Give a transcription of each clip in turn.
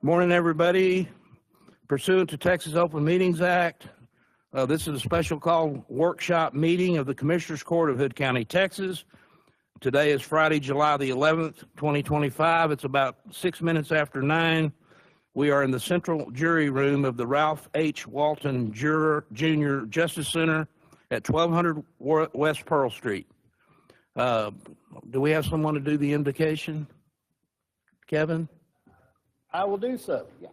Morning, everybody. Pursuant to Texas Open Meetings Act, this is a special call workshop meeting of the Commissioners Court of Hood County, Texas. Today is Friday, July the 11th, 2025. It's about 6 minutes after 9. We are in the central jury room of the Ralph H. Walton Jr. Justice Center at 1200 West Pearl Street. Do we have someone to do the invocation? Kevin? I will do so. Yeah.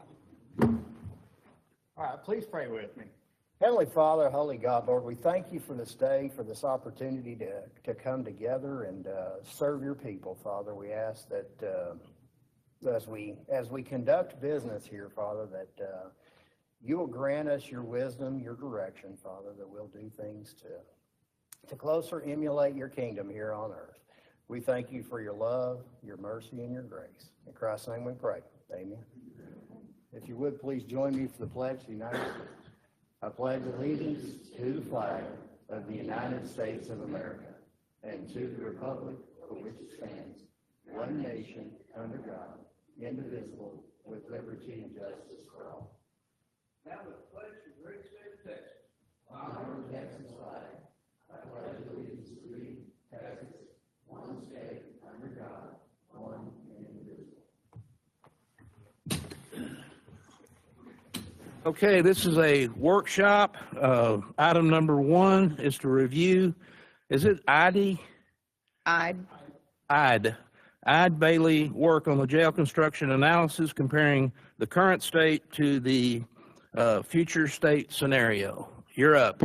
All right, please pray with me. Heavenly Father, Holy God, Lord, we thank you for this day, for this opportunity to come together and serve your people, Father. We ask that as we conduct business here, Father, that you will grant us your wisdom, your direction, Father, that we'll do things to closer emulate your kingdom here on earth. We thank you for your love, your mercy, and your grace. In Christ's name we pray. Amen. If you would, please join me for the pledge to the United States. I pledge allegiance to the flag of the United States of America and to the republic for which it stands, one nation, under God, indivisible, with liberty and justice for all. Now the pledge to the great state of Texas. Honor the Texas flag. I pledge allegiance to thee, Texas, one state, under God, one and indivisible. Okay, this is a workshop. Item number 1 is to review, is it IDE? IDE Bailey work on the jail construction analysis comparing the current state to the future state scenario. You're up.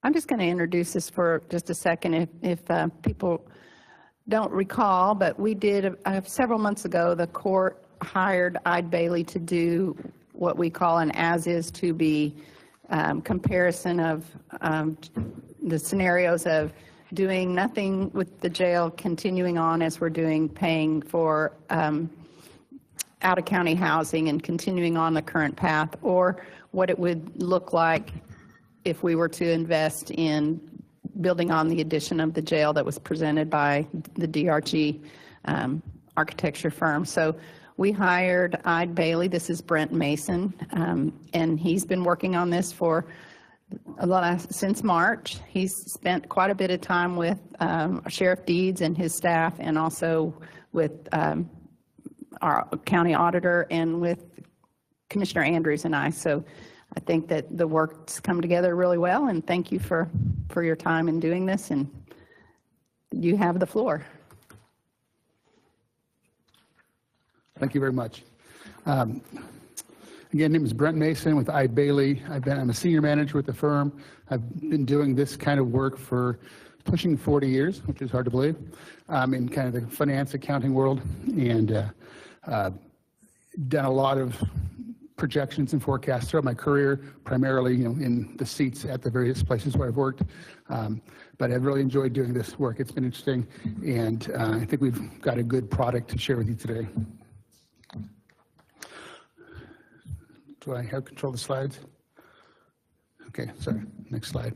I'm just going to introduce this for just a second if people don't recall, but we did several months ago, the court hired IDE Bailey to do what we call an as-is-to-be comparison of the scenarios of doing nothing with the jail, continuing on as we're doing, paying for out-of-county housing and continuing on the current path, or what it would look like if we were to invest in building on the addition of the jail that was presented by the DRG architecture firm. So we hired IDE Bailey. This is Brent Mason, and he's been working on this for since March. He's spent quite a bit of time with Sheriff Deeds and his staff, and also with our county auditor and with Commissioner Andrews and I. So I think that the work's come together really well, and thank you for your time in doing this, and you have the floor. Thank you very much. Again, my name is Brent Mason with IDE Bailey. I'm a senior manager with the firm. I've been doing this kind of work for pushing 40 years, which is hard to believe, in kind of the finance accounting world, and done a lot of projections and forecasts throughout my career, primarily in the seats at the various places where I've worked. But I've really enjoyed doing this work. It's been interesting, and I think we've got a good product to share with you today. Do I have control of the slides? Okay, sorry, next slide.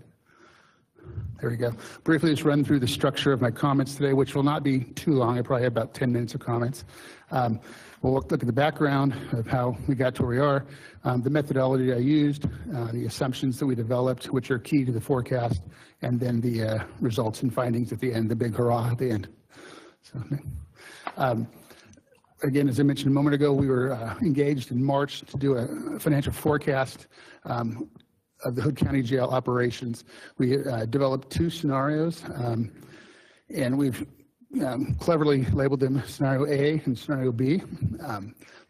There we go. Briefly just run through the structure of my comments today, which will not be too long. I probably have about 10 minutes of comments. We'll look at the background of how we got to where we are, the methodology I used, the assumptions that we developed, which are key to the forecast, and then the results and findings at the end, the big hurrah at the end. So, again, as I mentioned a moment ago, we were engaged in March to do a financial forecast of the Hood County Jail operations. We developed 2 scenarios, and we've cleverly labeled them Scenario A and Scenario B.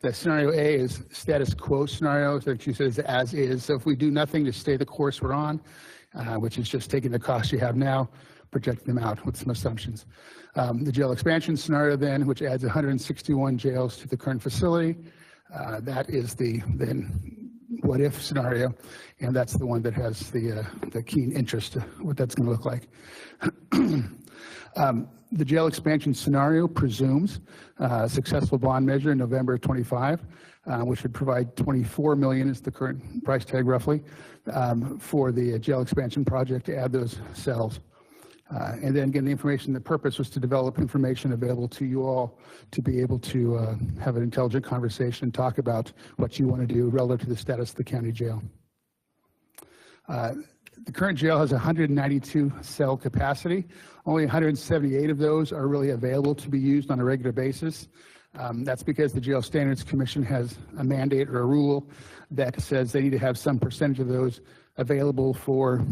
The Scenario A is status quo scenario, that she says as is. So if we do nothing to stay the course we're on, which is just taking the costs you have now, projecting them out with some assumptions. The jail expansion scenario then, which adds 161 jails to the current facility, that is the then what if scenario, and that's the one that has the keen interest of what that's going to look like. The jail expansion scenario presumes a successful bond measure in November of 25, which would provide $24 million is the current price tag roughly for the jail expansion project to add those cells. And then again, the information, the purpose was to develop information available to you all to be able to have an intelligent conversation, talk about what you want to do relative to the status of the county jail. The current jail has 192 cell capacity. Only 178 of those are really available to be used on a regular basis. That's because the Jail Standards Commission has a mandate or a rule that says they need to have some percentage of those available for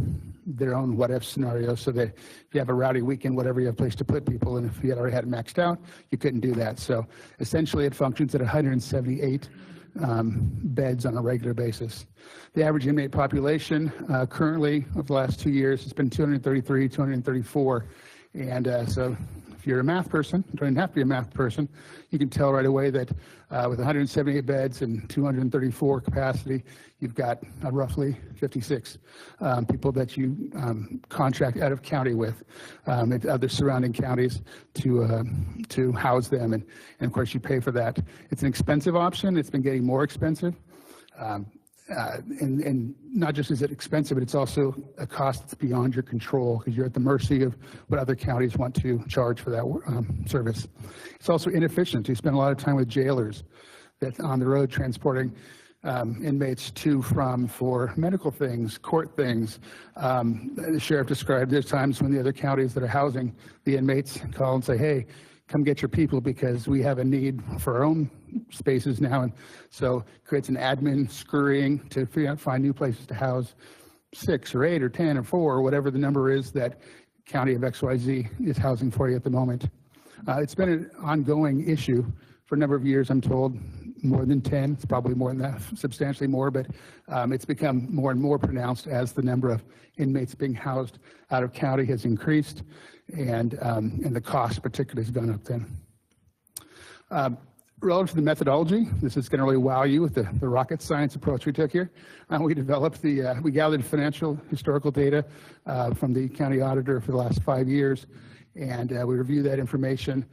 their own what-if scenario, so that if you have a rowdy weekend, whatever, you have a place to put people, and if you had already had it maxed out, you couldn't do that. So essentially it functions at 178 beds on a regular basis. The average inmate population currently, over the last 2 years, has been 233, 234. And so if you're a math person, you don't even have to be a math person, you can tell right away that with 178 beds and 234 capacity, you've got roughly 56 people that you contract out of county with, other surrounding counties to house them. And of course, you pay for that. It's an expensive option. It's been getting more expensive. And not just is it expensive, but it's also a cost that's beyond your control, because you're at the mercy of what other counties want to charge for that service. It's also inefficient. You spend a lot of time with jailers that on the road transporting inmates to, from, for medical things, court things. The sheriff described there's times when the other counties that are housing the inmates call and say, hey, come get your people because we have a need for our own spaces now. And so it creates an admin scurrying to find new places to house 6 or 8 or 10 or 4 or whatever the number is that county of XYZ is housing for you at the moment. It's been an ongoing issue for a number of years, I'm told, more than 10. It's probably more than that, substantially more, but it's become more and more pronounced as the number of inmates being housed out of county has increased, and the cost particularly has gone up then. Relative to the methodology, this is going to really wow you with the rocket science approach we took here. We developed we gathered financial historical data from the county auditor for the last 5 years, and we reviewed that information,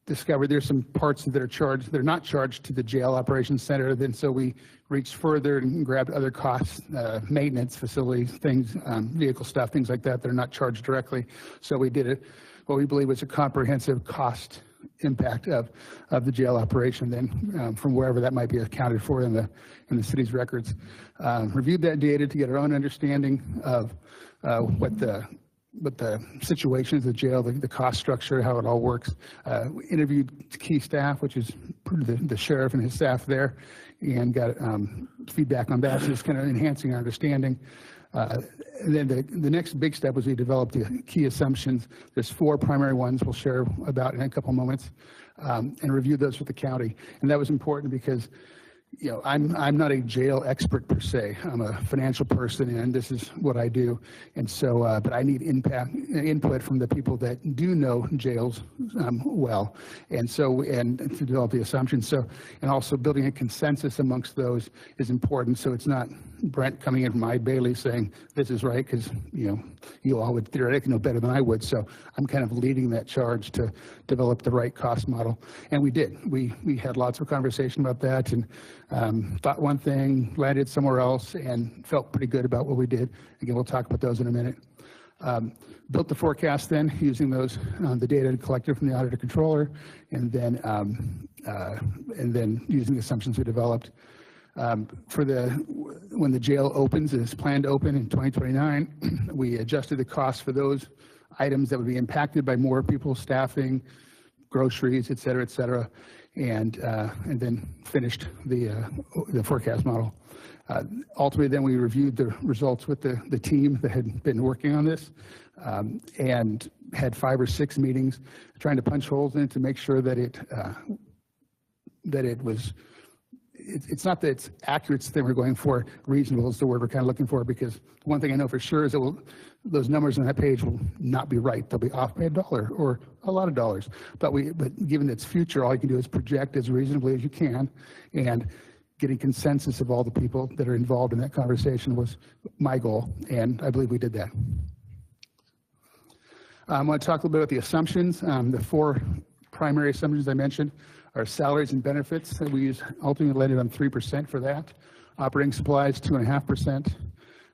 discovered there's some parts that are charged, they're not charged to the jail operations center. Then so we reached further and grabbed other costs, maintenance facilities, things, vehicle stuff, things like that are not charged directly. So we did what we believe was a comprehensive cost impact of the jail operation then from wherever that might be accounted for in the city's records. Reviewed that data to get our own understanding of what the situation is, the jail, the cost structure, how it all works. We interviewed key staff, which is the sheriff and his staff there, and got feedback on that, so it's kind of enhancing our understanding. And then the next big step was we developed the key assumptions. There's 4 primary ones we'll share about in a couple moments, and review those with the county. And that was important because, you know, I'm not a jail expert per se. I'm a financial person, and this is what I do. And so, but I need input from the people that do know jails well, and so to develop the assumptions. So, and also building a consensus amongst those is important. So it's not Brent coming in from my Bailey saying this is right, because you all would theoretically know better than I would. So I'm kind of leading that charge to develop the right cost model, and we did. We had lots of conversation about that, and thought one thing, landed somewhere else, and felt pretty good about what we did. Again, we'll talk about those in a minute. Built the forecast then using those the data collected from the auditor controller, and then using the assumptions we developed. When the jail opens, it is planned to open in 2029, we adjusted the cost for those items that would be impacted by more people, staffing, groceries, et cetera, and then finished the forecast model. Ultimately, then we reviewed the results with the team that had been working on this, and had 5 or 6 meetings trying to punch holes in it to make sure that it was. It's not that it's accurate thing we're going for, reasonable is the word we're kind of looking for, because one thing I know for sure is that those numbers on that page will not be right. They'll be off by $1 or a lot of dollars. But given its future, all you can do is project as reasonably as you can, and getting consensus of all the people that are involved in that conversation was my goal, and I believe we did that. I want to talk a little bit about the assumptions. The 4 primary assumptions I mentioned are salaries and benefits. We ultimately landed on 3% for that. Operating supplies, 2.5%.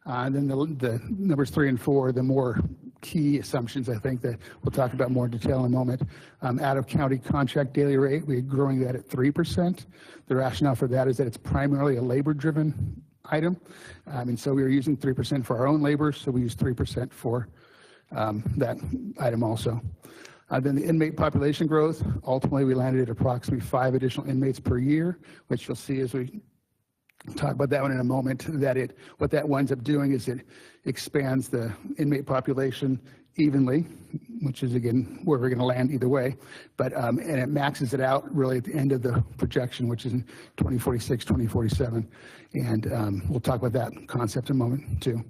And then the numbers 3 and 4, the more key assumptions, I think, that we'll talk about more in detail in a moment. Out-of-county contract daily rate, we're growing that at 3%. The rationale for that is that it's primarily a labor-driven item. And so we were using 3% for our own labor, so we use 3% for that item also. Then the inmate population growth, ultimately we landed at approximately 5 additional inmates per year, which you'll see as we talk about that one in a moment, that what that winds up doing is it expands the inmate population evenly, which is again where we're going to land either way, but and it maxes it out really at the end of the projection, which is in 2046, 2047, and we'll talk about that concept in a moment too.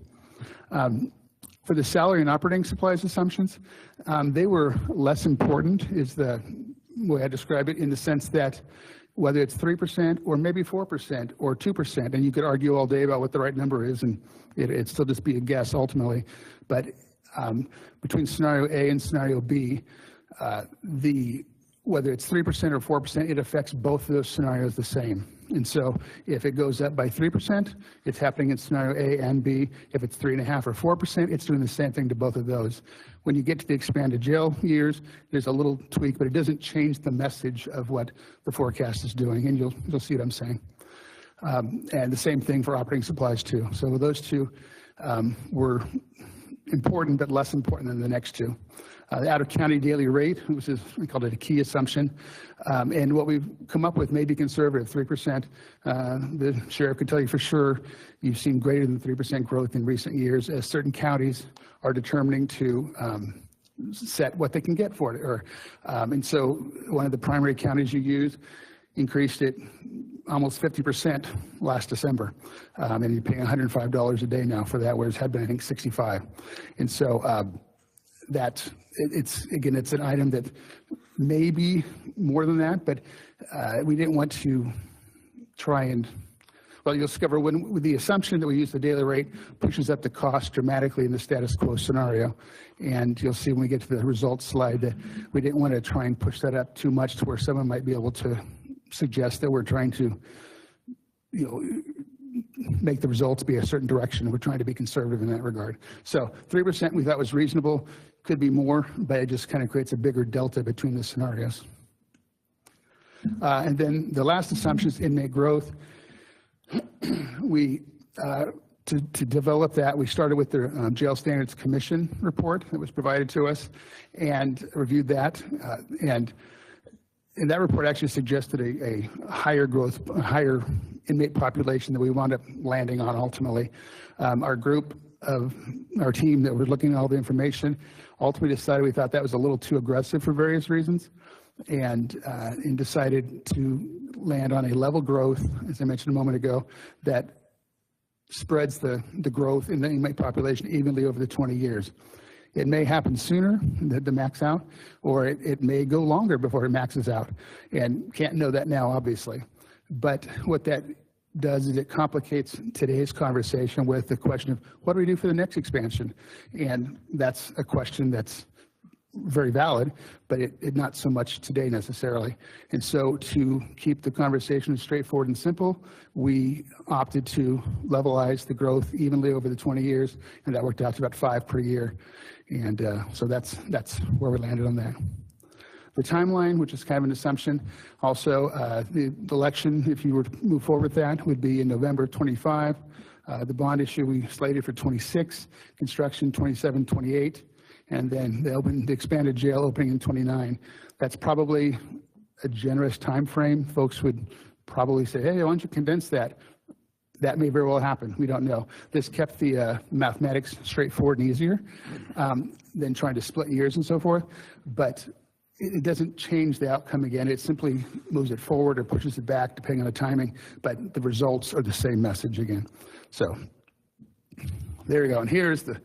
For the salary and operating supplies assumptions, they were less important is the way I describe it, in the sense that whether it's 3% or maybe 4% or 2%, and you could argue all day about what the right number is, and it'd still just be a guess ultimately, but between scenario A and scenario B, whether it's 3% or 4%, it affects both of those scenarios the same. And so if it goes up by 3%, it's happening in scenario A and B. If it's 3.5% or 4%, it's doing the same thing to both of those. When you get to the expanded jail years, there's a little tweak, but it doesn't change the message of what the forecast is doing, and you'll see what I'm saying. And the same thing for operating supplies too. So those two were important, but less important than the next two. The out-of-county daily rate, which is, we called it a key assumption, and what we've come up with may be conservative, 3%. The sheriff could tell you for sure you've seen greater than 3% growth in recent years as certain counties are determining to set what they can get for it. And so one of the primary counties you use increased it almost 50% last December, and you're paying $105 a day now for that, whereas it had been, I think, $65. And so it's an item that may be more than that, but we didn't want to try and, well, you'll discover with the assumption that we use the daily rate pushes up the cost dramatically in the status quo scenario. And you'll see when we get to the results slide that we didn't want to try and push that up too much to where someone might be able to suggest that we're trying to, make the results be a certain direction. We're trying to be conservative in that regard. So 3% we thought was reasonable, could be more, but it just kind of creates a bigger delta between the scenarios. And then the last assumption is inmate growth. To develop that, we started with the Jail Standards Commission report that was provided to us and reviewed that. And that report actually suggested a higher growth, a higher inmate population that we wound up landing on ultimately. Our group of our team that was looking at all the information ultimately decided we thought that was a little too aggressive for various reasons, and decided to land on a level growth, as I mentioned a moment ago, that spreads the growth in the inmate population evenly over the 20 years. It may happen sooner, the max out, or it may go longer before it maxes out, and can't know that now, obviously. But what that does is it complicates today's conversation with the question of what do we do for the next expansion? And that's a question that's very valid, but it not so much today necessarily. And so to keep the conversation straightforward and simple, we opted to levelize the growth evenly over the 20 years, and that worked out to about 5 per year. And so that's where we landed on that. The timeline, which is kind of an assumption, also the election, if you were to move forward with that, would be in November 25. The bond issue we slated for 26, construction 27, 28, and then the expanded jail opening in 29. That's probably a generous time frame. Folks would probably say, hey, why don't you condense that? That may very well happen. We don't know. This kept the mathematics straightforward and easier than trying to split years and so forth. But it doesn't change the outcome again. It simply moves it forward or pushes it back depending on the timing. But the results are the same message again. So there you go. And here's the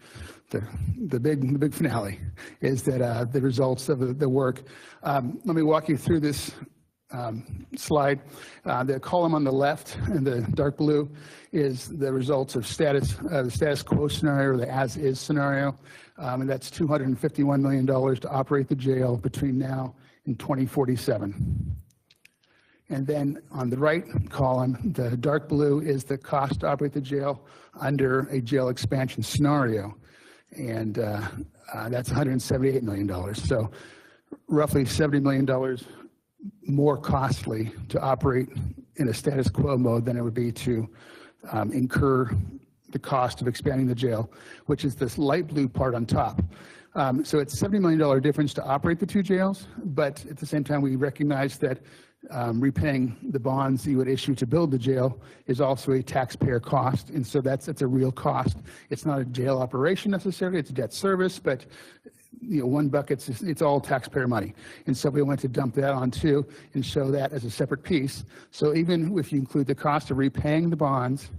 big finale, is that the results of the work. Let me walk you through this slide. The column on the left in the dark blue is the results of the status quo scenario, or the as-is scenario, and that's $251 million to operate the jail between now and 2047. And then on the right column, the dark blue is the cost to operate the jail under a jail expansion scenario. and that's $178 million. So roughly $70 million more costly to operate in a status quo mode than it would be to incur the cost of expanding the jail, which is this light blue part on top. So it's $70 million difference to operate the two jails, but at the same time, we recognize that repaying the bonds you would issue to build the jail is also a taxpayer cost, and so that's a real cost. It's not a jail operation necessarily, it's debt service, but one bucket, it's all taxpayer money. And so we want to dump that on too and show that as a separate piece. So even if you include the cost of repaying the bonds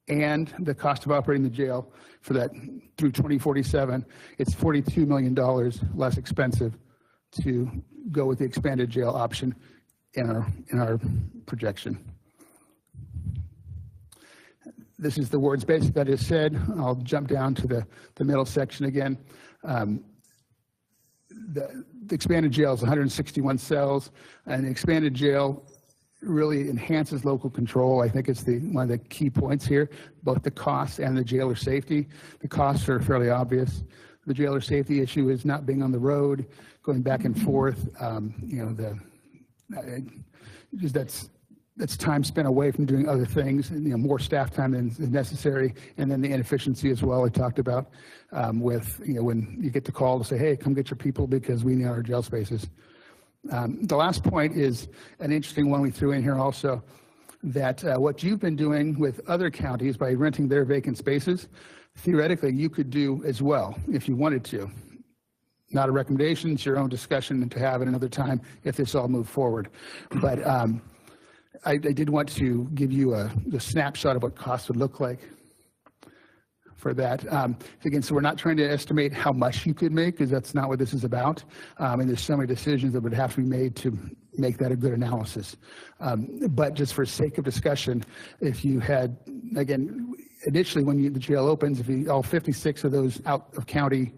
and the cost of operating the jail for that through 2047, it's $42 million less expensive to go with the expanded jail option in our projection. This is the words basically I just said. I'll jump down to the middle section again. The expanded jail is 161 cells, and the expanded jail really enhances local control. I think it's one of the key points here, both the costs and the jailer safety. The costs are fairly obvious. The jailer safety issue is not being on the road, going back and forth. That's time spent away from doing other things, and more staff time than is necessary, and then the inefficiency as well I talked about with when you get the call to say, hey, come get your people because we need our jail spaces. The last point is an interesting one we threw in here also, that what you've been doing with other counties by renting their vacant spaces, theoretically you could do as well if you wanted to. Not a recommendation, it's your own discussion to have at another time if this all moved forward. But I did want to give you a snapshot of what costs would look like for that. Again, so we're not trying to estimate how much you could make, because that's not what this is about. And there's so many decisions that would have to be made to make that a good analysis. But just for sake of discussion, if you had, again, initially when the jail opens, if all 56 of those out of county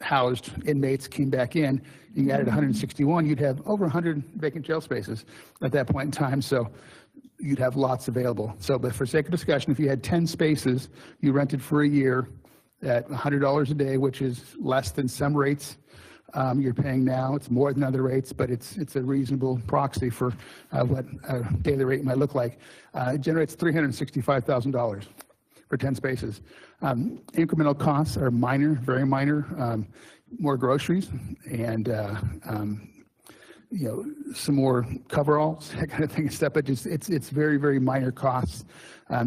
housed inmates came back in, you added 161, you'd have over 100 vacant jail spaces at that point in time, so you'd have lots available. So, but for sake of discussion, if you had 10 spaces, you rented for a year at $100 a day, which is less than some rates you're paying now. It's more than other rates, but it's a reasonable proxy for what a daily rate might look like. It generates $365,000. For 10 spaces. Incremental costs are minor, very minor, more groceries and some more coveralls, that kind of thing and stuff, but just it's very, very minor costs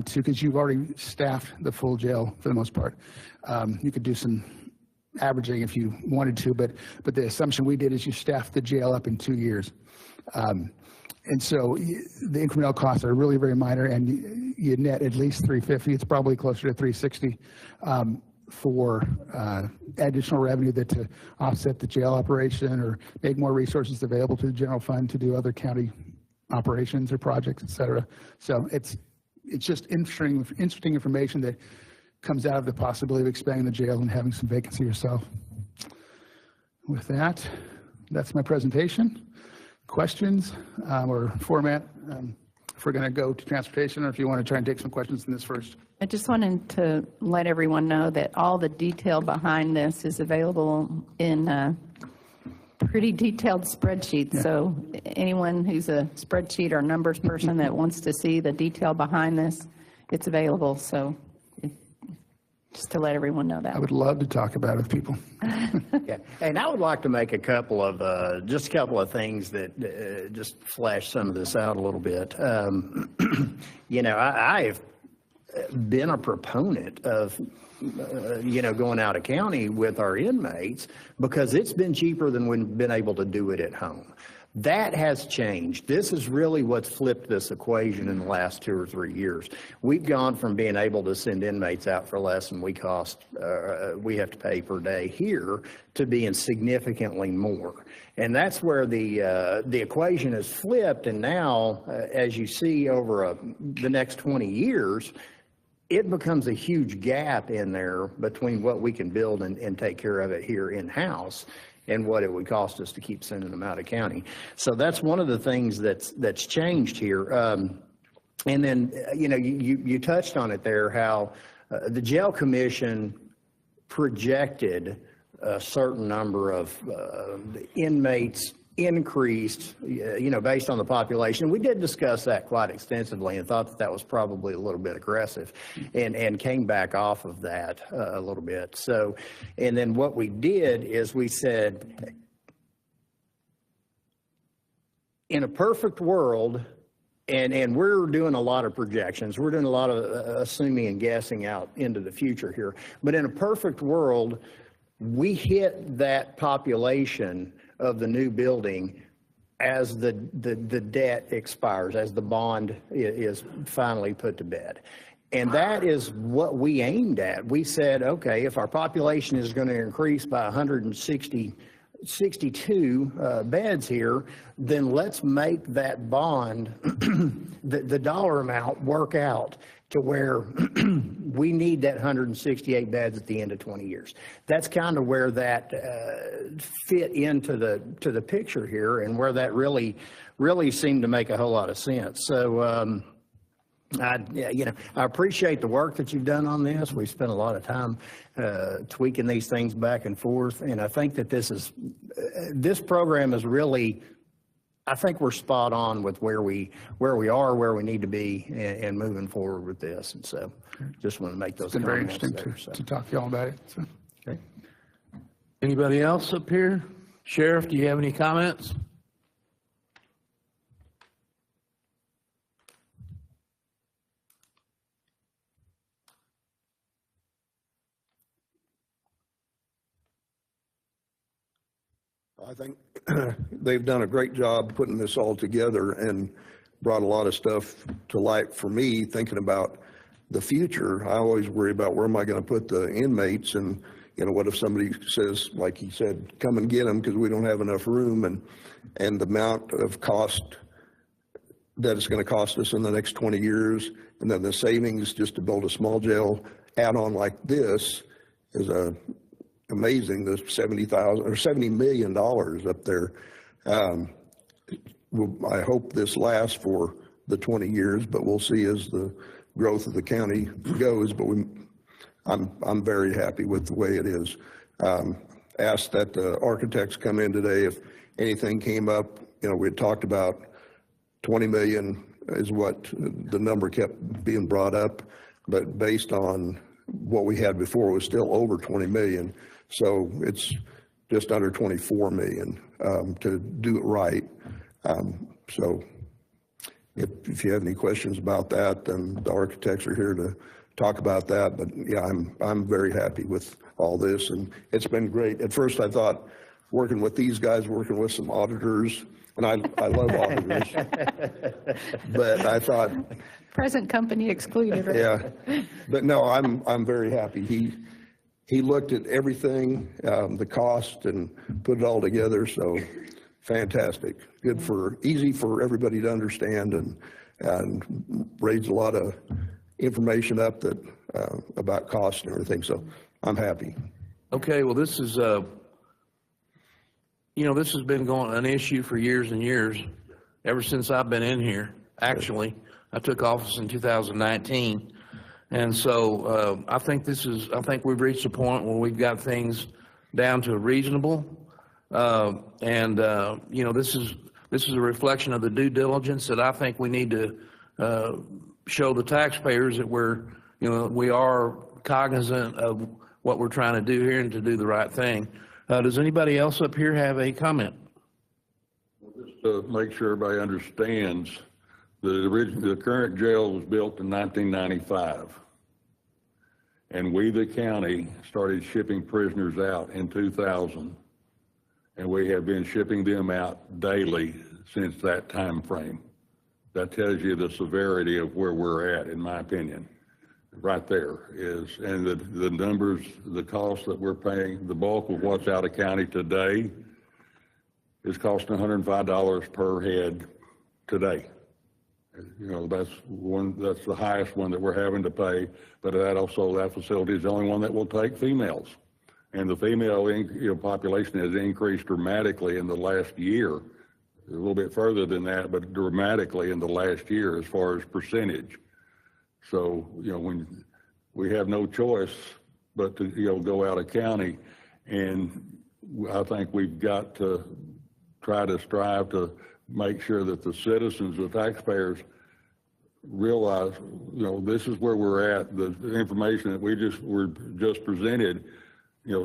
too, because you've already staffed the full jail for the most part. You could do some averaging if you wanted to, but the assumption we did is you staffed the jail up in 2 years. And so the incremental costs are really very minor, and you net at least $350. It's probably closer to $360 for additional revenue to offset the jail operation or make more resources available to the general fund to do other county operations or projects, et cetera. So it's just interesting information that comes out of the possibility of expanding the jail and having some vacancy yourself. With that, that's my presentation. Questions or format, if we're going to go to transportation, or if you want to try and take some questions in this first. I just wanted to let everyone know that all the detail behind this is available in a pretty detailed spreadsheet. Yeah. So anyone who's a spreadsheet or numbers person that wants to see the detail behind this, it's available. So just to let everyone know that. I would love to talk about it with people. Yeah, and I would like to make a couple of things that just flesh some of this out a little bit. I've been a proponent of going out of county with our inmates because it's been cheaper than we've been able to do it at home. That has changed. This is really what's flipped this equation in the last 2 or 3 years. We've gone from being able to send inmates out for less than we have to pay per day here to being significantly more. And that's where the equation is flipped. And now, as you see over the next 20 years, it becomes a huge gap in there between what we can build and take care of it here in-house and what it would cost us to keep sending them out of county. So that's one of the things that's changed here. And then, you touched on it there, how the jail commission projected a certain number of inmates increased, based on the population. We did discuss that quite extensively and thought that that was probably a little bit aggressive, and came back off of that a little bit. So, and then what we did is we said, in a perfect world, and we're doing a lot of projections, we're doing a lot of assuming and guessing out into the future here, but in a perfect world, we hit that population of the new building as the debt expires, as the bond is finally put to bed. And that is what we aimed at. We said, okay, if our population is going to increase by 162 beds here, then let's make that bond, the dollar amount, work out to where we need that 168 beds at the end of 20 years. That's kind of where that fit into the picture here, and where that really seemed to make a whole lot of sense. So I appreciate the work that you've done on this. We spent a lot of time tweaking these things back and forth, and I think that this program is really, I think we're spot on with where we are, where we need to be, and moving forward with this. And so, just want to make those comments. It's been very interesting to talk to y'all about it. So. Okay. Anybody else up here? Sheriff, do you have any comments? I think they've done a great job putting this all together and brought a lot of stuff to light for me, thinking about the future. I always worry about where am I going to put the inmates, and what if somebody says, like he said, come and get them because we don't have enough room, and the amount of cost that it's going to cost us in the next 20 years, and then the savings just to build a small jail add-on like this is amazing. The $70 million up there. I hope this lasts for the 20 years, but we'll see as the growth of the county goes. But I'm very happy with the way it is. Asked that the architects come in today if anything came up. We had talked about 20 million is what the number kept being brought up, but based on what we had before, it was still over 20 million. So it's just under 24 million to do it right. So if you have any questions about that, then the architects are here to talk about that. But yeah, I'm very happy with all this, and it's been great. At first I thought working with these guys, working with some auditors, and I love auditors, but I thought, Present company excluded, right? yeah, but no, I'm very happy. He looked at everything, the cost, and put it all together. So fantastic. Good easy for everybody to understand, and raised a lot of information up that about cost and everything. So I'm happy. Okay, well, this is this has been an issue for years and years, ever since I've been in here. Actually, I took office in 2019. And so I think we've reached a point where we've got things down to reasonable. This is a reflection of the due diligence that I think we need to show the taxpayers that we are cognizant of what we're trying to do here and to do the right thing. Does anybody else up here have a comment? Just to make sure everybody understands, the current jail was built in 1995, and we, the county, started shipping prisoners out in 2000, and we have been shipping them out daily since that time frame. That tells you the severity of where we're at, in my opinion. Right there is, and the numbers, the costs that we're paying, the bulk of what's out of county today is costing $105 per head today. That's the highest one that we're having to pay, but that facility is the only one that will take females. And the female population has increased dramatically in the last year, a little bit further than that, but dramatically in the last year as far as percentage. So, when we have no choice but to, go out of county. And I think we've got to try to strive to make sure that the citizens, the taxpayers, realize, this is where we're at. The information that were just presented,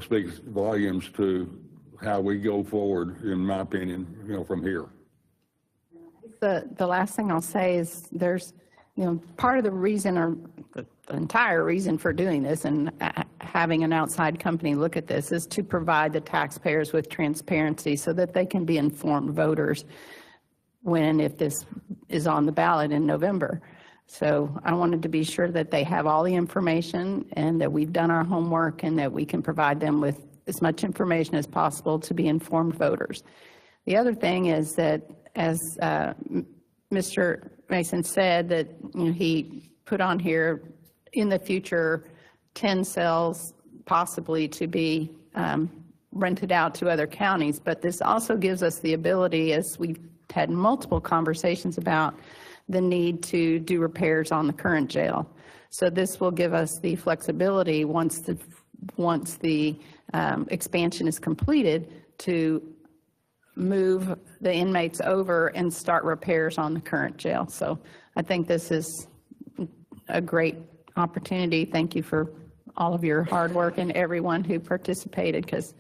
speaks volumes to how we go forward, in my opinion, from here. The last thing I'll say is there's, part of the reason, or the entire reason for doing this and having an outside company look at this, is to provide the taxpayers with transparency so that they can be informed voters if this is on the ballot in November. So I wanted to be sure that they have all the information and that we've done our homework and that we can provide them with as much information as possible to be informed voters. The other thing is that, as Mr. Mason said, that he put on here in the future 10 cells possibly to be rented out to other counties, but this also gives us the ability, as we've had multiple conversations about, the need to do repairs on the current jail. So this will give us the flexibility once the expansion is completed to move the inmates over and start repairs on the current jail. So I think this is a great opportunity. Thank you for all of your hard work and everyone who participated, because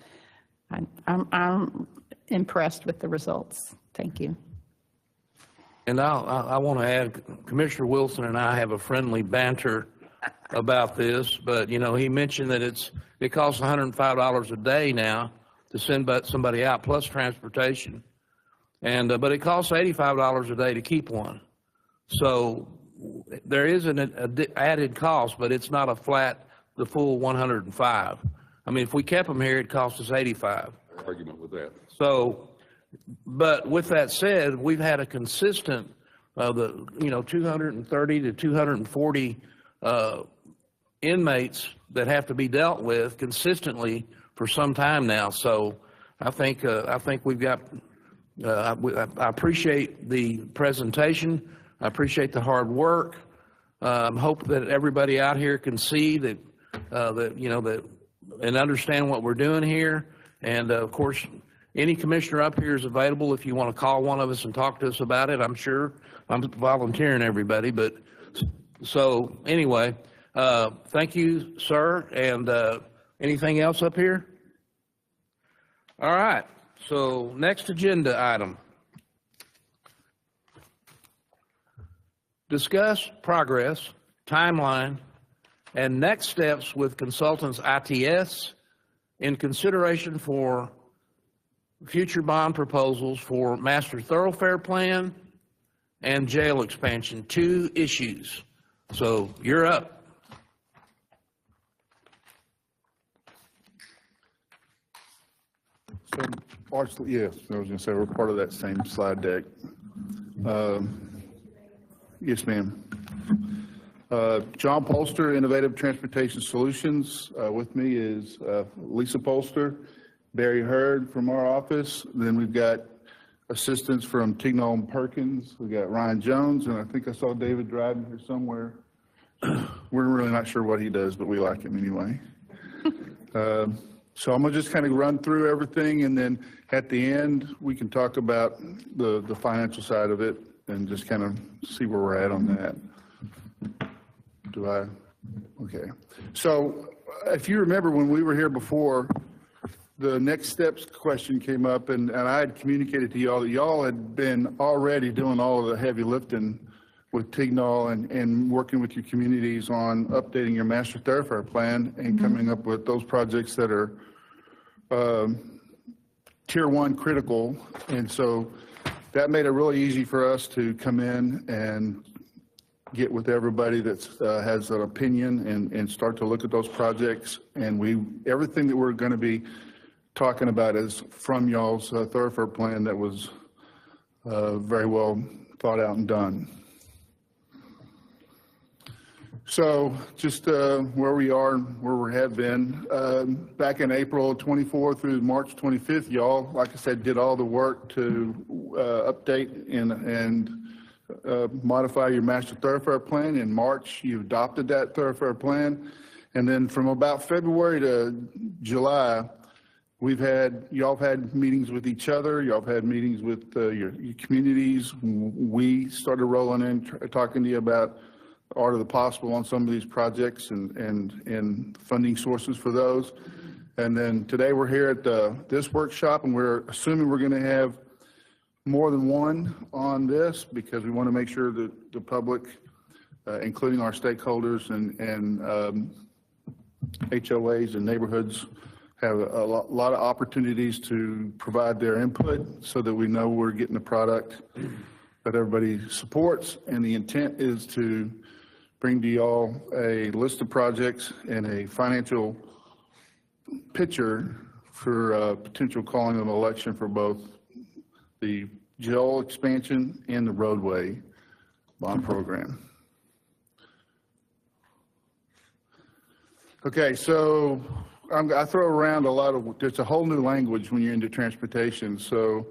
I'm impressed with the results. Thank you. And I want to add, Commissioner Wilson and I have a friendly banter about this, but, he mentioned that it costs $105 a day now to send somebody out, plus transportation. But it costs $85 a day to keep one. So there is an added cost, but it's not the full 105. I mean, if we kept them here, it cost us 85. Argument with that. So, but with that said, we've had a consistent, 230 to 240 inmates that have to be dealt with consistently for some time now. So I think we've got, I appreciate the presentation. I appreciate the hard work. I hope that everybody out here can see that, and understand what we're doing here. And of course, any commissioner up here is available if you want to call one of us and talk to us about it. I'm sure I'm volunteering everybody, but so anyway, thank you, sir. And anything else up here? All right. So next agenda item. Discuss progress, timeline, and next steps with consultants ITS in consideration for future bond proposals for master thoroughfare plan and jail expansion, 2 issues. So you're up. So largely, yes, I was going to say we're part of that same slide deck. Yes, ma'am. John Polster, Innovative Transportation Solutions. With me is Lisa Polster, Barry Hurd from our office. Then we've got assistants from Tignall and Perkins. We've got Ryan Jones, and I think I saw David driving here somewhere. We're really not sure what he does, but we like him anyway. So I'm going to just kind of run through everything, and then at the end, we can talk about the financial side of it and just kind of see where we're at on that. Okay. So if you remember when we were here before, the next steps question came up, and I had communicated to y'all that y'all had been already doing all of the heavy lifting with Tignall and working with your communities on updating your master thoroughfare plan and coming up with those projects that are tier 1 critical. And so that made it really easy for us to come in and get with everybody that has an opinion and start to look at those projects. And everything that we're going to be talking about is from y'all's thoroughfare plan that was very well thought out and done. So just where we are, where we have been, back in April 24 through March 25th, y'all, like I said, did all the work to update and modify your master thoroughfare plan. In March, you adopted that thoroughfare plan. And then from about February to July, y'all have had meetings with each other, y'all have had meetings with your communities. We started rolling in, talking to you about the art of the possible on some of these projects and funding sources for those. And then today we're here at this workshop, and we're assuming we're going to have more than one on this because we want to make sure that the public, including our stakeholders and HOAs and neighborhoods, have a lot of opportunities to provide their input so that we know we're getting the product that everybody supports. And the intent is to bring to y'all a list of projects and a financial picture for potential calling of an election for both the jail expansion and the roadway bond program. Okay, so I throw around a lot of, there's a whole new language when you're into transportation. So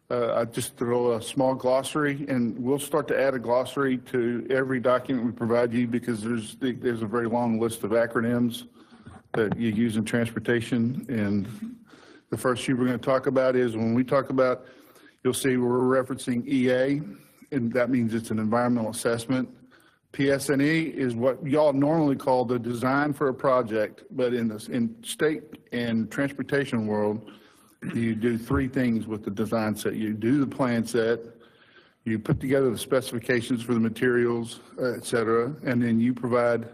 I just throw a small glossary, and we'll start to add a glossary to every document we provide you because there's a very long list of acronyms that you use in transportation. And the first few we're going to talk about is when we talk about, you'll see we're referencing EA, and that means it's an environmental assessment. PS&E is what y'all normally call the design for a project, but in state and transportation world, you do three things with the design set. You do the plan set, you put together the specifications for the materials, et cetera, and then you provide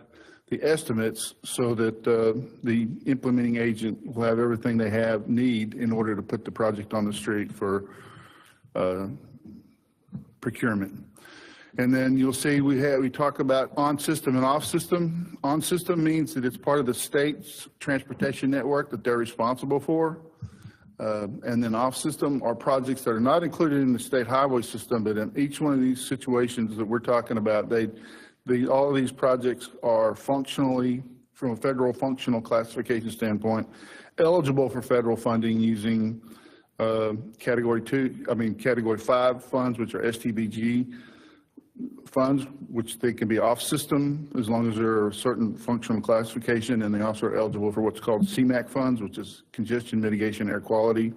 the estimates so that the implementing agent will have everything they need in order to put the project on the street for procurement. And then you'll see we talk about on-system and off-system. On-system means that it's part of the state's transportation network that they're responsible for. And then off-system are projects that are not included in the state highway system, but in each one of these situations that we're talking about, all of these projects are functionally, from a federal functional classification standpoint, eligible for federal funding using Category 5 funds, which are STBG funds, which they can be off-system as long as they're a certain functional classification, and they also are eligible for what's called CMAQ funds, which is Congestion Mitigation Air Quality,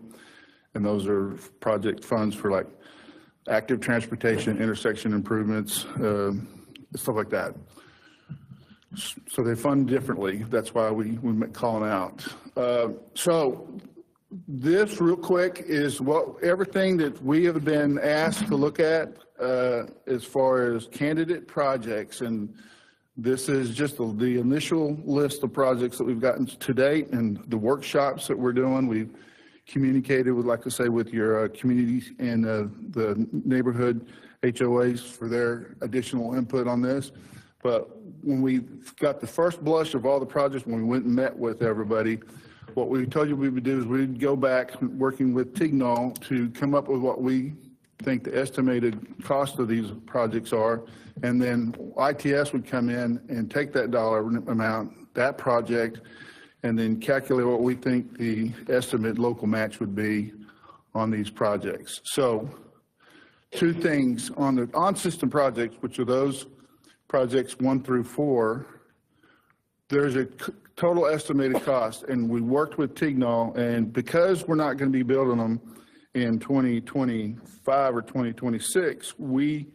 and those are project funds for like active transportation, intersection improvements, stuff like that. So they fund differently. That's why we call them out. So this real quick is everything that we have been asked to look at as far as candidate projects, and this is just the initial list of projects that we've gotten to date and the workshops that we're doing. We've communicated with, like I say, with your communities and the neighborhood HOAs for their additional input on this. But when we got the first blush of all the projects, when we went and met with everybody, what we told you we would do is we'd go back working with Tignol to come up with what we think the estimated cost of these projects are, and then ITS would come in and take that dollar amount, that project, and then calculate what we think the estimate local match would be on these projects. So two things on the on-system projects, which are those projects 1 through 4, there's a total estimated cost, and we worked with Tignol, and because we're not going to be building them in 2025 or 2026, we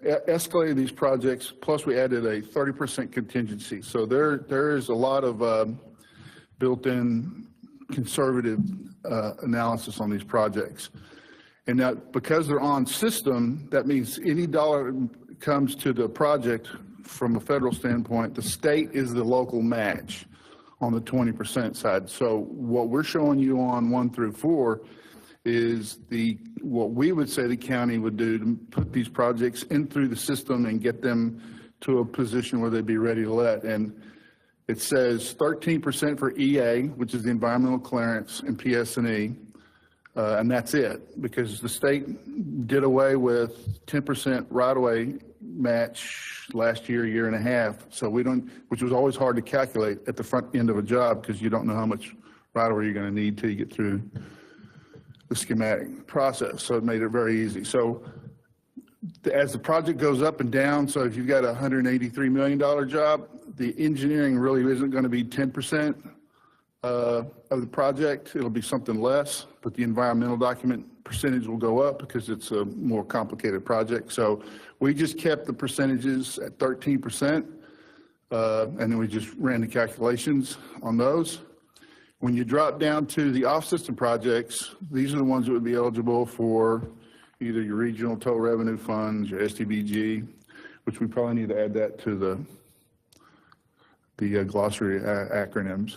escalated these projects, plus we added a 30% contingency. So there is a lot of built-in conservative analysis on these projects. And now, because they're on system, that means any dollar comes to the project from a federal standpoint, the state is the local match on the 20% side. So what we're showing you on 1 through 4 is what we would say the county would do to put these projects in through the system and get them to a position where they'd be ready to let. And it says 13% for EA, which is the environmental clearance, and PS&E, and that's it, because the state did away with 10% right-of-way match last year and a half. So which was always hard to calculate at the front end of a job because you don't know how much right-of-way you're going to need till you get through the schematic process. So it made it very easy. So as the project goes up and down, so if you've got a $183 million job, the engineering really isn't going to be 10% of the project. It'll be something less, but the environmental document percentage will go up because it's a more complicated project. So we just kept the percentages at 13%, and then we just ran the calculations on those. When you drop down to the off-system projects, these are the ones that would be eligible for either your regional total revenue funds, your STBG, which we probably need to add that to the glossary acronyms.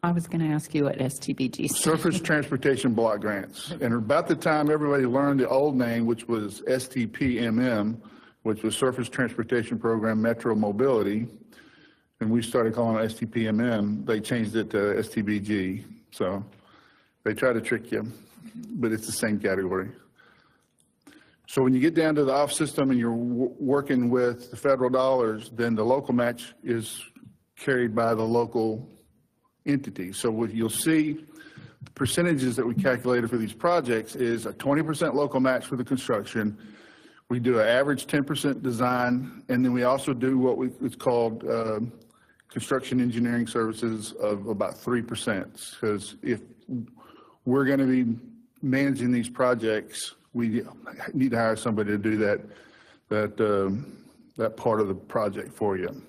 I was going to ask you what STBG stands. Surface Transportation Block Grants. And about the time everybody learned the old name, which was STPMM, which was Surface Transportation Program Metro Mobility, and we started calling it STPMM, they changed it to STBG. So they try to trick you, but it's the same category. So when you get down to the off system and you're working with the federal dollars, then the local match is carried by the local entity. So what you'll see, the percentages that we calculated for these projects is a 20% local match for the construction. We do an average 10% design, and then we also do what it's called construction engineering services of about 3%. Because if we're going to be managing these projects, we need to hire somebody to do that part of the project for you.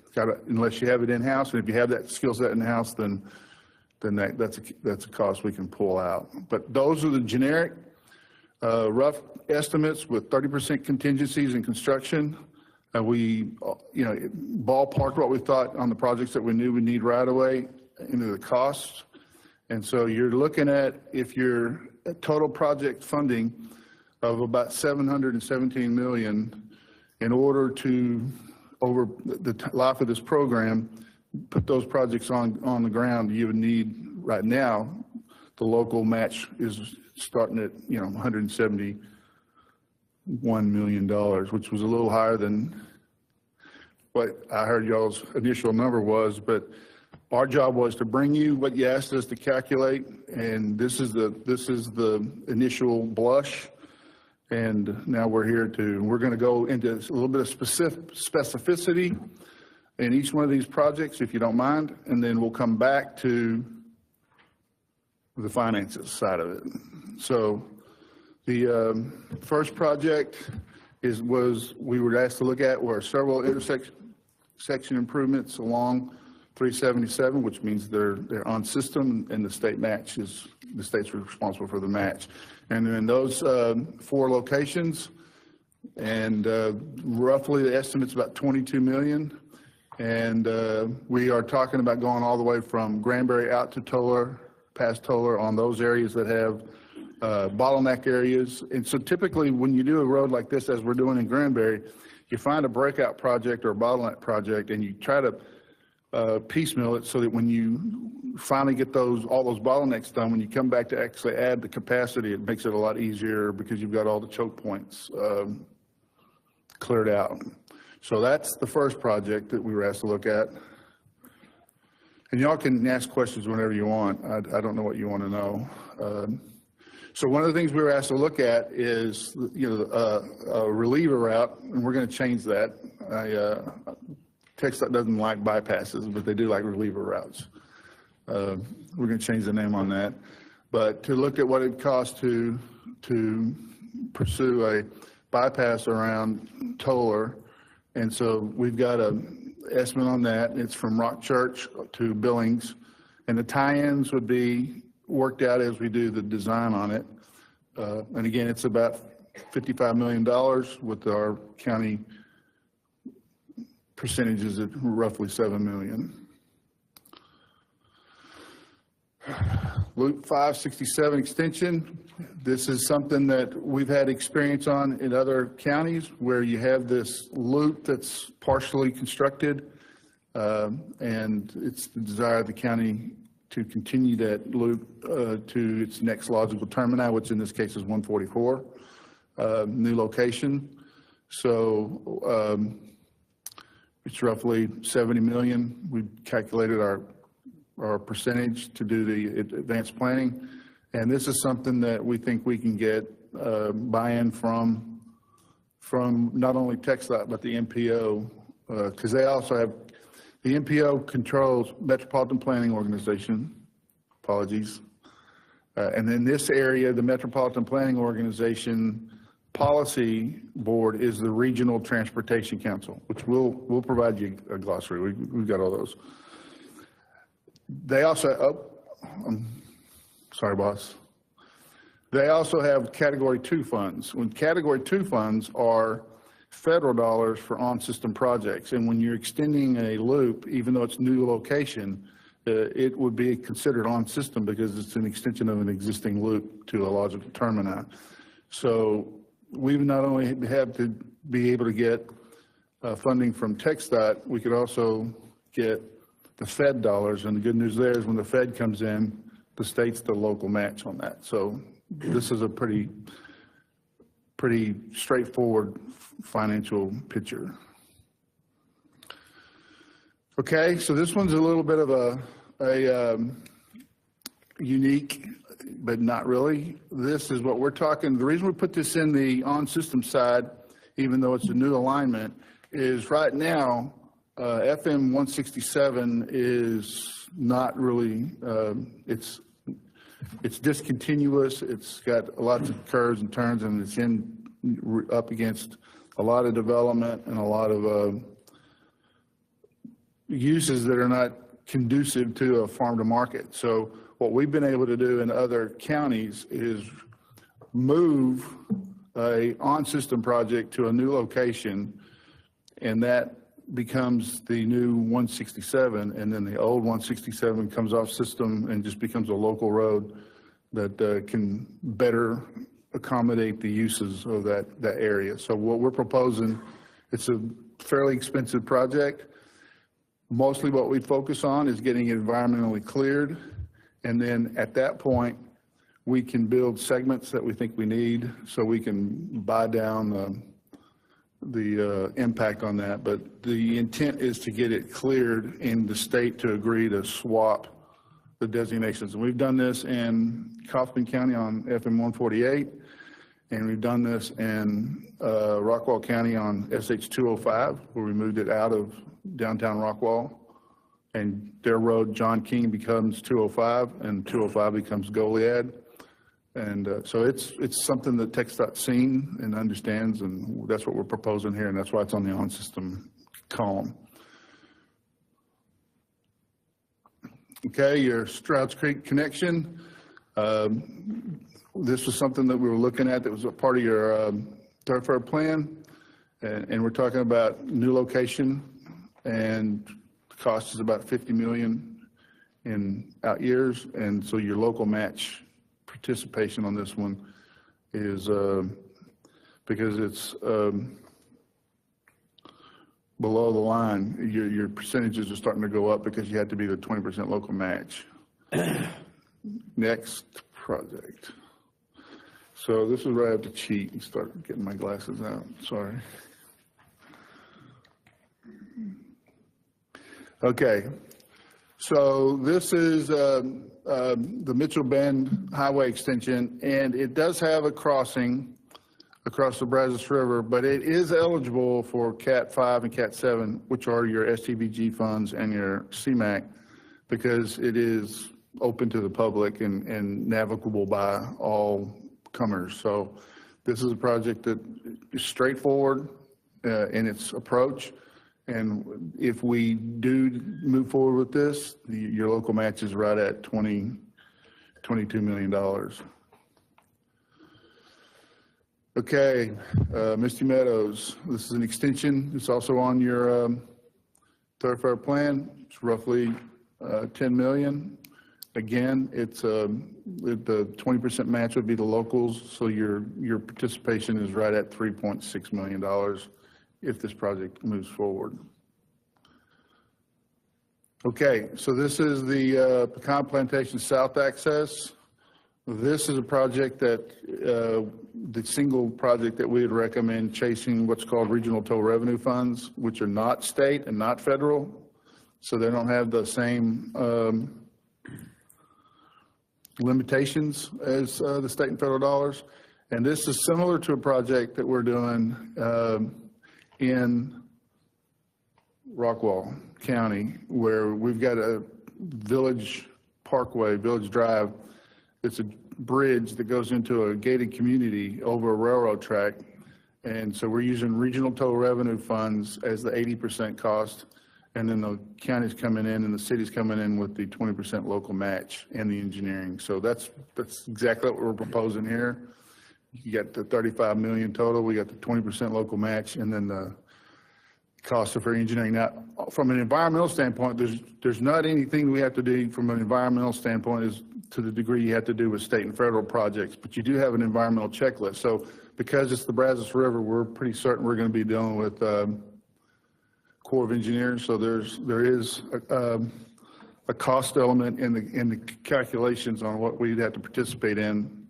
Unless you have it in-house, and if you have that skill set in-house, then that's a cost we can pull out. But those are the generic rough estimates with 30% contingencies in construction. We, ballparked what we thought on the projects that we knew we need right away into the costs. And so you're looking at, if your total project funding of about $717 million, in order to, over the life of this program, put those projects on the ground, you would need, right now, the local match is starting at, $171 million, which was a little higher than what I heard y'all's initial number was, but our job was to bring you what you asked us to calculate, and this is the initial blush. And now we're going to go into a little bit of specificity in each one of these projects, if you don't mind, and then we'll come back to the finances side of it. So the first project we were asked to look at were several intersection improvements along 377, which means they're on system, and the state's responsible for the match. And in those 4 locations, and roughly the estimate's about $22 million. And we are talking about going all the way from Granbury out to Toller, past Toller, on those areas that have bottleneck areas. And so typically when you do a road like this, as we're doing in Granbury, you find a breakout project or a bottleneck project, and you try to piecemeal it so that when you finally get all those bottlenecks done, when you come back to actually add the capacity, it makes it a lot easier because you've got all the choke points cleared out. So that's the first project that we were asked to look at. And y'all can ask questions whenever you want. I don't know what you want to know. So one of the things we were asked to look at is, a reliever route, and we're going to change that. TxDOT doesn't like bypasses, but they do like reliever routes. We're going to change the name on that. But to look at what it costs to pursue a bypass around Toller, and so we've got an estimate on that. It's from Rock Church to Billings, and the tie-ins would be worked out as we do the design on it. And again, it's about $55 million with our county percentages at roughly $7 million. Loop 567 extension. This is something that we've had experience on in other counties where you have this loop that's partially constructed, and it's the desire of the county to continue that loop to its next logical termini, which in this case is 144, new location. So it's roughly 70 million. We calculated our percentage to do the advanced planning. And this is something that we think we can get buy-in from not only TxDOT, but the MPO because they also have, the MPO controls Metropolitan Planning Organization, apologies. And in this area, the Metropolitan Planning Organization Policy Board is the Regional Transportation Council, which we'll provide you a glossary. We've got all those. They also, sorry, boss. They also have Category 2 funds. When Category 2 funds are federal dollars for on-system projects. And when you're extending a loop, even though it's new location, it would be considered on-system because it's an extension of an existing loop to a logical termini. So we not only have to be able to get funding from TxDOT, we could also get the Fed dollars. And the good news there is when the Fed comes in, the state's the local match on that. So this is a pretty straightforward financial picture. Okay, so this one's a little bit of a unique, but not really. This is what we're talking. The reason we put this in the on-system side, even though it's a new alignment, is right now, FM 167 is not really, it's discontinuous. It's got lots of curves and turns, and it's up against a lot of development and a lot of uses that are not conducive to a farm to market. So what we've been able to do in other counties is move a on-system project to a new location, and that becomes the new 167, and then the old 167 comes off system and just becomes a local road that can better accommodate the uses of that area. So what we're proposing, it's a fairly expensive project. Mostly what we focus on is getting it environmentally cleared, and then at that point we can build segments that we think we need so we can buy down the impact on that. But the intent is to get it cleared in the state to agree to swap the designations. And we've done this in Kaufman County on FM 148, and we've done this in Rockwall County on SH 205, where we moved it out of downtown Rockwall, and their road, John King, becomes 205, and 205 becomes Goliad. And so it's something that TxDOT's seen and understands, and that's what we're proposing here, and that's why it's on the on-system column. Okay, your Strouds Creek connection. This was something that we were looking at that was a part of your Thoroughfare plan, and we're talking about new location, and the cost is about $50 million in out years, and so your local match participation on this one is because it's below the line, your percentages are starting to go up because you had to be the 20% local match. Next project. So this is where I have to cheat and start getting my glasses out. Sorry. Okay. So this is the Mitchell Bend Highway extension, and it does have a crossing across the Brazos River, but it is eligible for Cat 5 and Cat 7, which are your STBG funds and your CMAQ, because it is open to the public and navigable by all comers. So this is a project that is straightforward in its approach. And if we do move forward with this, your local match is right at $22 million. Okay, Misty Meadows. This is an extension. It's also on your Thoroughfare plan. It's roughly $10 million. Again, it's the 20% match would be the locals, so your participation is right at $3.6 million if this project moves forward. Okay, so this is the Pecan Plantation South access. This is a project that, the single project that we would recommend chasing what's called regional toll revenue funds, which are not state and not federal. So they don't have the same limitations as the state and federal dollars. And this is similar to a project that we're doing in Rockwall County, where we've got a Village Parkway, Village Drive. It's a bridge that goes into a gated community over a railroad track. And so we're using regional total revenue funds as the 80% cost. And then the county's coming in and the city's coming in with the 20% local match and the engineering. So that's exactly what we're proposing here. You got the 35 million total, we got the 20% local match, and then the cost of our engineering. Now, from an environmental standpoint, there's not anything we have to do from an environmental standpoint is to the degree you have to do with state and federal projects, but you do have an environmental checklist. So because it's the Brazos River, we're pretty certain we're going to be dealing with Corps of Engineers. So there is a cost element in the calculations on what we'd have to participate in,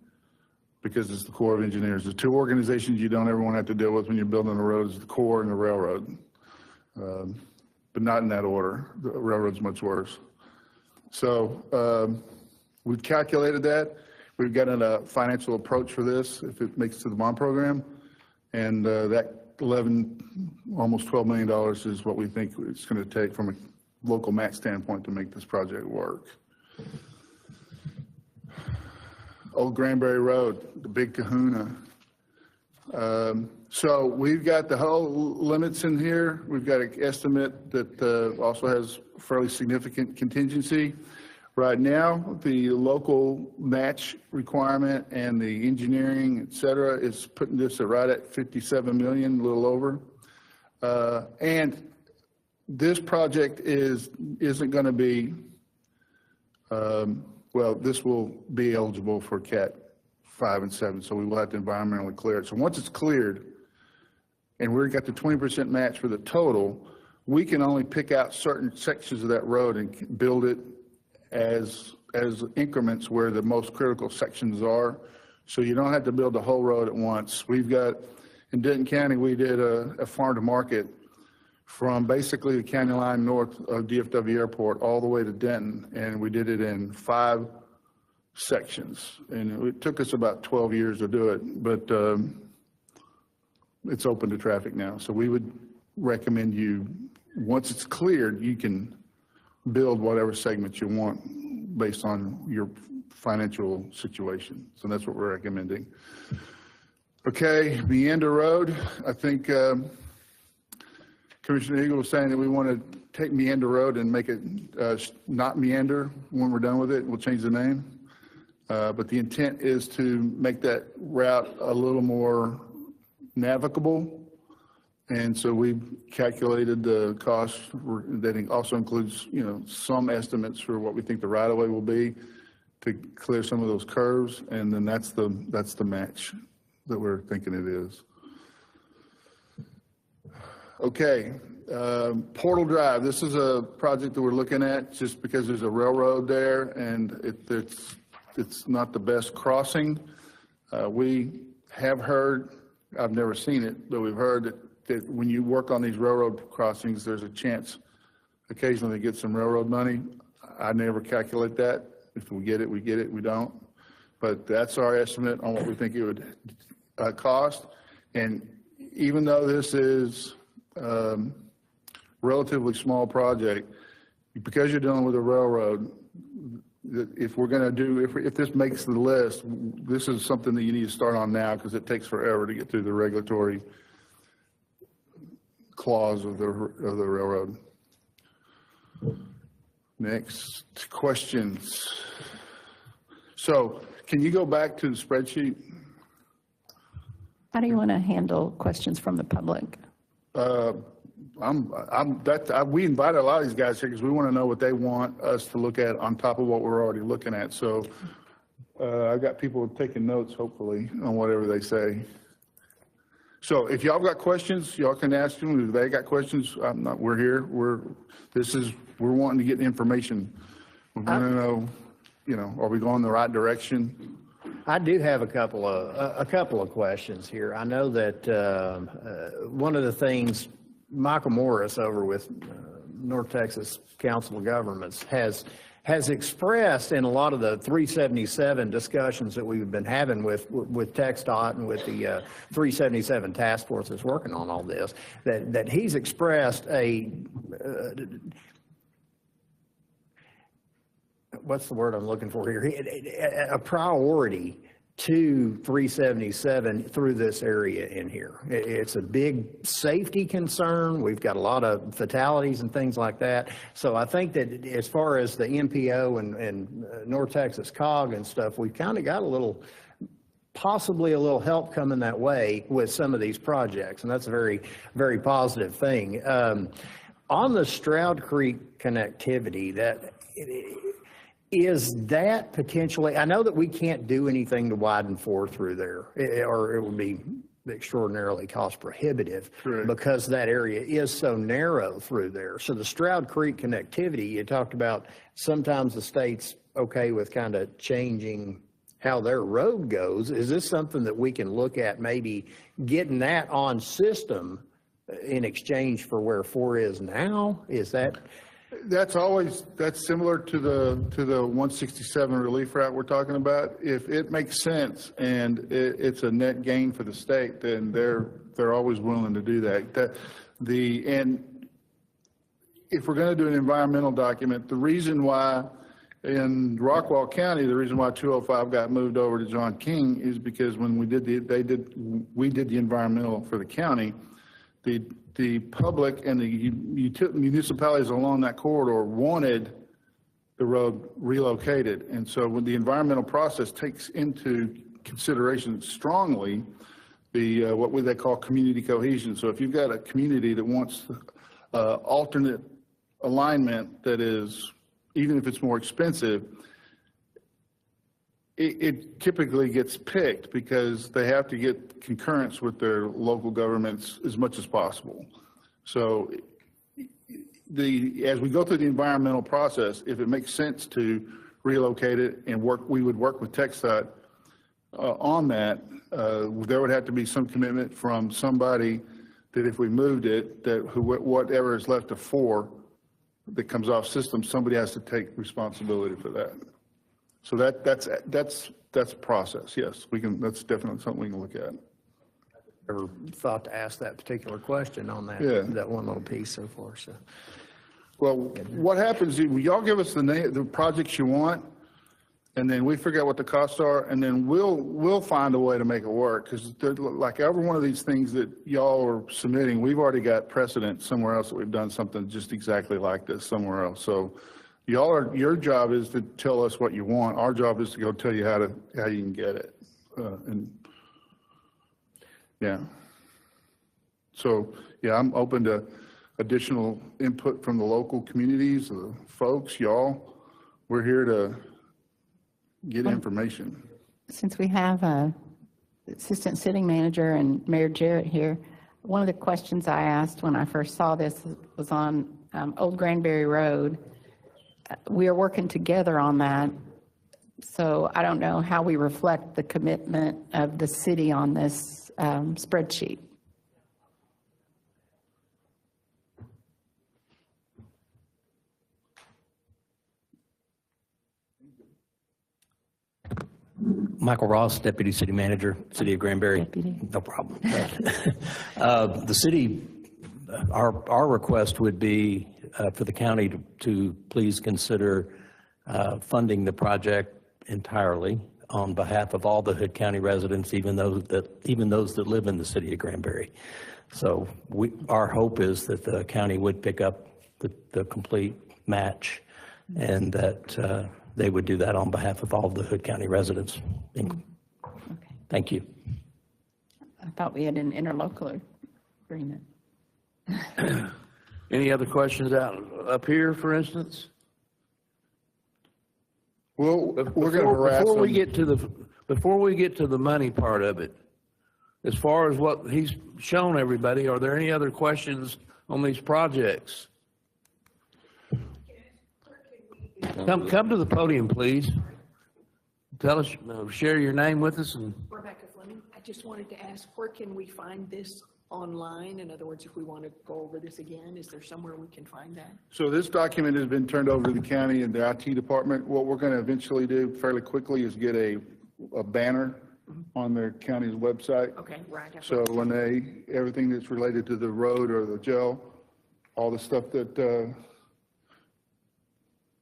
because it's the Corps of Engineers. The two organizations you don't ever want to have to deal with when you're building a road is the Corps and the railroad, but not in that order. The railroad's much worse. So we've calculated that. We've got a financial approach for this if it makes it to the bond program, and that almost $12 million is what we think it's going to take from a local match standpoint to make this project work. Old Granbury Road, the big kahuna. So we've got the whole limits in here. We've got an estimate that also has fairly significant contingency. Right now, the local match requirement and the engineering, et cetera, is putting this right at 57 million, a little over. And this project isn't going to be, well, this will be eligible for Cat 5 and 7, so we will have to environmentally clear it. So once it's cleared, and we've got the 20% match for the total, we can only pick out certain sections of that road and build it as increments where the most critical sections are. So you don't have to build the whole road at once. We've got, in Denton County, we did a farm to market from basically the county line north of DFW Airport all the way to Denton, and we did it in 5 sections. And it took us about 12 years to do it, but it's open to traffic now. So we would recommend you, once it's cleared, you can build whatever segments you want based on your financial situation. So that's what we're recommending. Okay, Meander Road, I think Commissioner Eagle was saying that we want to take Meander Road and make it not Meander when we're done with it. We'll change the name. But the intent is to make that route a little more navigable. And so we've calculated the cost that also includes, some estimates for what we think the right-of-way will be to clear some of those curves. And then that's the match that we're thinking it is. Okay, Portal Drive. This is a project that we're looking at just because there's a railroad there and it's not the best crossing. We have heard, I've never seen it, but we've heard that when you work on these railroad crossings, there's a chance occasionally to get some railroad money. I never calculate that. If we get it, we get it. We don't. But that's our estimate on what we think it would cost. And even though this is relatively small project, because you're dealing with a railroad, if we're going to do, if this makes the list, this is something that you need to start on now because it takes forever to get through the regulatory clause of the railroad. Next questions. So can you go back to the spreadsheet? How do you want to handle questions from the public? We invited a lot of these guys here because we want to know what they want us to look at on top of what we're already looking at. So I've got people taking notes, hopefully, on whatever they say. So if y'all got questions, y'all can ask them. If they got questions, we're here. We're wanting to get information. We want to know, are we going the right direction? I do have a couple of questions here. I know that one of the things Michael Morris over with North Texas Council of Governments has has expressed in a lot of the 377 discussions that we've been having with TxDOT and with the 377 task force that's working on all this, that he's expressed what's the word I'm looking for here? A priority to 377 through this area in here. It's a big safety concern. We've got a lot of fatalities and things like that. So I think that as far as the MPO and North Texas COG and stuff, we've kind of got possibly a little help coming that way with some of these projects. And that's a very, very positive thing. On the Stroud Creek connectivity, is that potentially, I know that we can't do anything to widen 4 through there, or it would be extraordinarily cost prohibitive. Correct. Because that area is so narrow through there. So the Stroud Creek connectivity, you talked about sometimes the state's okay with kind of changing how their road goes. Is this something that we can look at, maybe getting that on system in exchange for where 4 is now? Is that? That's similar to the 167 relief route we're talking about. If it makes sense and it's a net gain for the state, then they're always willing to do that. And if we're going to do an environmental document, the reason why in Rockwall County, the reason why 205 got moved over to John King is because when we did the environmental for the county, the public and the municipalities along that corridor wanted the road relocated. And so when the environmental process takes into consideration strongly what they call community cohesion. So if you've got a community that wants alternate alignment that is, even if it's more expensive, it typically gets picked because they have to get concurrence with their local governments as much as possible. So as we go through the environmental process, if it makes sense to relocate it and we would work with TxDOT on that. There would have to be some commitment from somebody that if we moved it, that whatever is left of 4 that comes off system, somebody has to take responsibility for that. So that's a process. Yes, we can. That's definitely something we can look at. Ever thought to ask that particular question on that? Yeah. That one little piece so far. So, well, what happens is y'all give us the projects you want, and then we figure out what the costs are, and then we'll find a way to make it work. Because like every one of these things that y'all are submitting, we've already got precedent somewhere else that we've done something just exactly like this somewhere else. So. Your job is to tell us what you want. Our job is to go tell you how you can get it. So yeah, I'm open to additional input from the local communities, the folks, y'all. We're here to get information. Since we have Assistant City Manager and Mayor Jarrett here, one of the questions I asked when I first saw this was on Old Granbury Road. We are working together on that, so I don't know how we reflect the commitment of the city on this spreadsheet. Michael Ross, Deputy City Manager, City of Granbury. Deputy. No problem. The city, our request would be for the county to please consider funding the project entirely on behalf of all the Hood County residents, even those that live in the city of Granbury. So our hope is that the county would pick up the complete match, and that they would do that on behalf of all of the Hood County residents. Okay. Thank you. I thought we had an interlocal agreement. Any other questions up here, for instance? Well, we're going to harass before we them. get to the money part of it, as far as what he's shown everybody, are there any other questions on these projects? Come to the podium, please. Tell us, share your name with us. And Rebecca Fleming. I just wanted to ask, where can we find this online? In other words, if we want to go over this again, is there somewhere we can find that? So this document has been turned over to the county and the IT department. What we're going to eventually do fairly quickly is get a banner on their county's website. Okay, right. So when everything that's related to the road or the jail, all the stuff that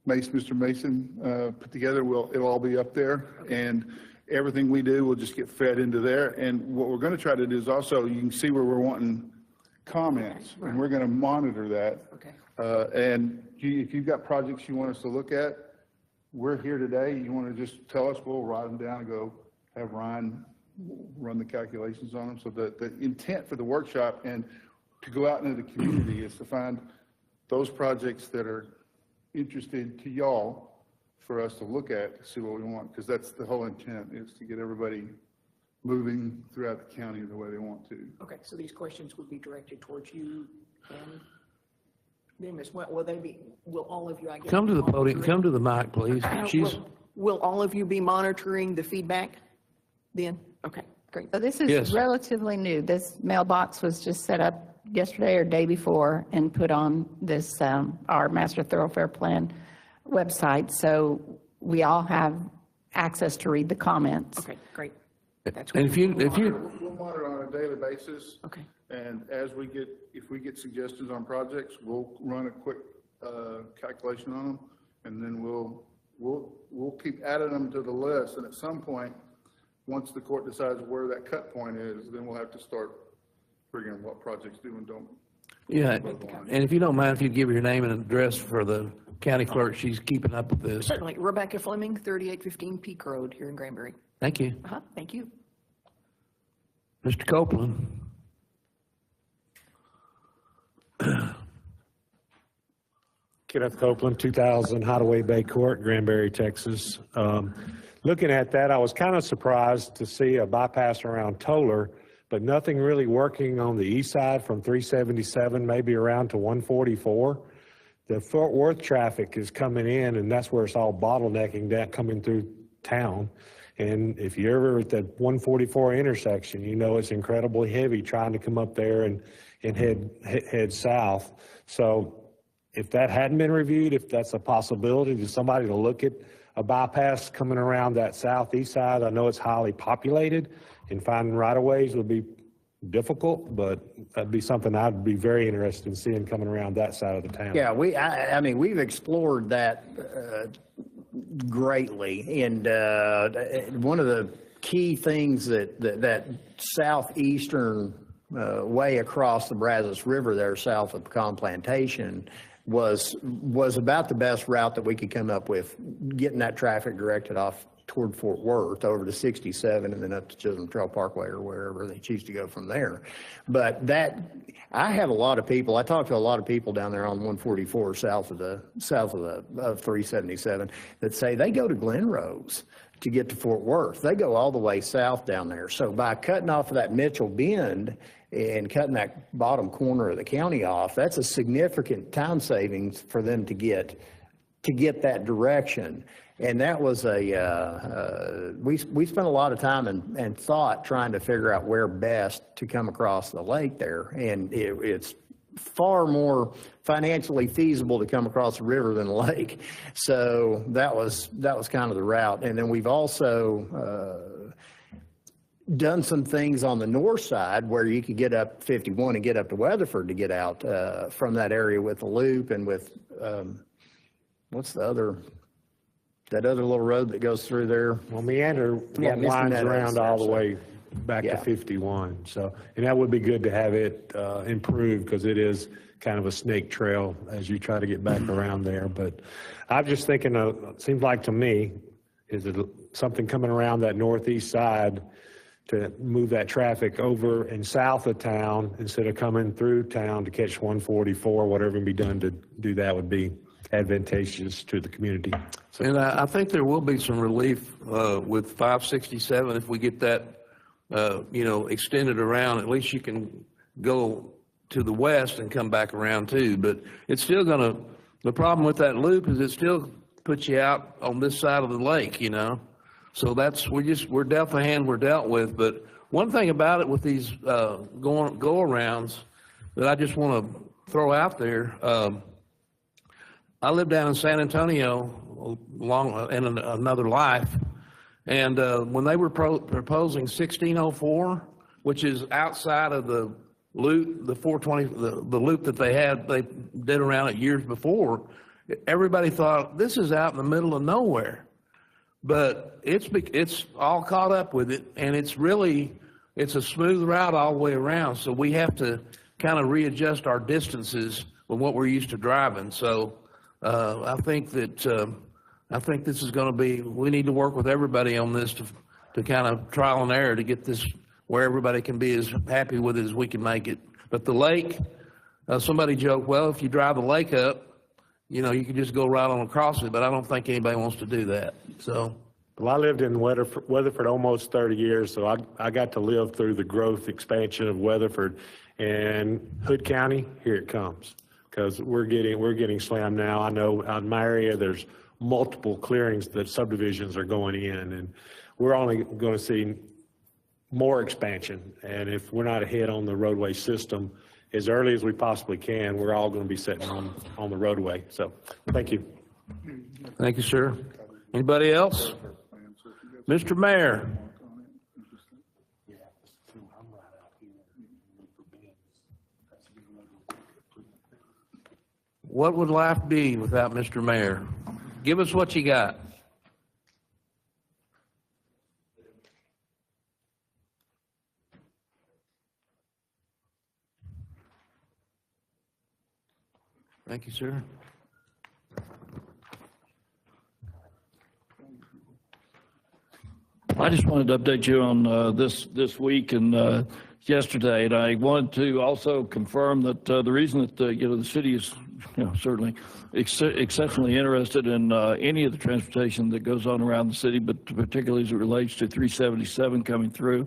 Mr. Mason put together, it'll all be up there. And everything we do will just get fed into there. And what we're going to try to do is also, you can see where we're wanting comments, and we're going to monitor that. Okay. And if you've got projects you want us to look at, we're here today. You want to just tell us, we'll write them down and go have Ryan run the calculations on them. So the intent for the workshop and to go out into the community is to find those projects that are interested to y'all for us to look at, to see what we want, because that's the whole intent, is to get everybody moving throughout the county the way they want to. Okay, so these questions would be directed towards you and them as well. Will all of you, I guess? Come to the podium, monitoring- come to the mic, please. She's, Will all of you be monitoring the feedback then? Okay, great. So this Yes. is relatively new. This mailbox was just set up yesterday or day before and put on this, our master thoroughfare plan website. So we all have access to read the comments. Okay, great. That's and great. if you, We'll monitor on a daily basis. Okay. And if we get suggestions on projects, we'll run a quick calculation on them, and then we'll keep adding them to the list. And at some point, once the court decides where that cut point is, then we'll have to start figuring what projects do and don't. yeah, and if you don't mind, if you'd give your name and address for the county clerk, she's keeping up with this. Certainly. Rebecca Fleming, 3815 Peak Road here in Granbury. Thank you. Thank you. Mr. Copeland. Kenneth Copeland, 2000 Hideaway Bay Court, Granbury, Texas. Looking at that, I was kind of surprised to see a bypass around Toller, but nothing really working on the east side from 377, maybe around to 144. The Fort Worth traffic is coming in, and that's where it's all bottlenecking that coming through town. And if you're ever at the 144 intersection, you know it's incredibly heavy trying to come up there and head south. So if that hadn't been reviewed, if that's a possibility to somebody to look at a bypass coming around that southeast side, I know it's highly populated and finding right-of-ways would be difficult, but that'd be something I'd be very interested in seeing coming around that side of the town. Yeah, I mean, we've explored that greatly, and one of the key things that southeastern way across the Brazos River there south of Pecan Plantation was about the best route that we could come up with, getting that traffic directed off toward Fort Worth over to 67 and then up to Chisholm Trail Parkway or wherever they choose to go from there. But I have a lot of people, I talk to a lot of people down there on 144 south of 377 that say they go to Glen Rose to get to Fort Worth. They go all the way south down there. So by cutting off of that Mitchell Bend and cutting that bottom corner of the county off, that's a significant time savings for them to get that direction. And that was we spent a lot of time and thought trying to figure out where best to come across the lake there. And it's far more financially feasible to come across the river than the lake. So that was kind of the route. And then we've also done some things on the north side where you could get up 51 and get up to Weatherford to get out from that area with the loop and with, what's that other little road that goes through there? Well, Meander Yeah, Mr. winds Meadows around there, all the so- way back Yeah. to 51. So, and that would be good to have it improved because it is kind of a snake trail as you try to get back around there. But I'm just thinking, it seems like to me, is it something coming around that northeast side to move that traffic over and south of town instead of coming through town to catch 144, whatever can be done to do that would be advantageous to the community. So, And I think there will be some relief with 567 if we get that, extended around. At least you can go to the west and come back around too. But it's still the problem with that loop is it still puts you out on this side of the lake, So we're dealt the hand we're dealt with. But One thing about it with these go-arounds that I just want to throw out there, I lived down in San Antonio in another life, and when they were proposing 1604, which is outside of the loop, the 420, the loop that they did around it years before, everybody thought this is out in the middle of nowhere. But it's all caught up with it, and it's a smooth route all the way around. So we have to kind of readjust our distances with what we're used to driving. So I think this is going to be, we need to work with everybody on this to kind of trial and error to get this where everybody can be as happy with it as we can make it. But the lake, somebody joked, well, if you drive the lake up, you know, you can just go right on across it, but I don't think anybody wants to do that. So, well, I lived in Weatherford almost 30 years, so I got to live through the growth expansion of Weatherford. And Hood County, here it comes, because we're getting slammed now. I know out in my area there's multiple clearings that subdivisions are going in, and we're only going to see more expansion. And if we're not ahead on the roadway system as early as we possibly can, we're all going to be sitting on the roadway. So thank you. Thank you, sir. Anybody else? Mr. Mayor. What would life be without Mr. Mayor? Give us what you got. Thank you, sir. I just wanted to update you on this week and yesterday, and I wanted to also confirm that the reason that the city is certainly exceptionally interested in any of the transportation that goes on around the city, but particularly as it relates to 377 coming through,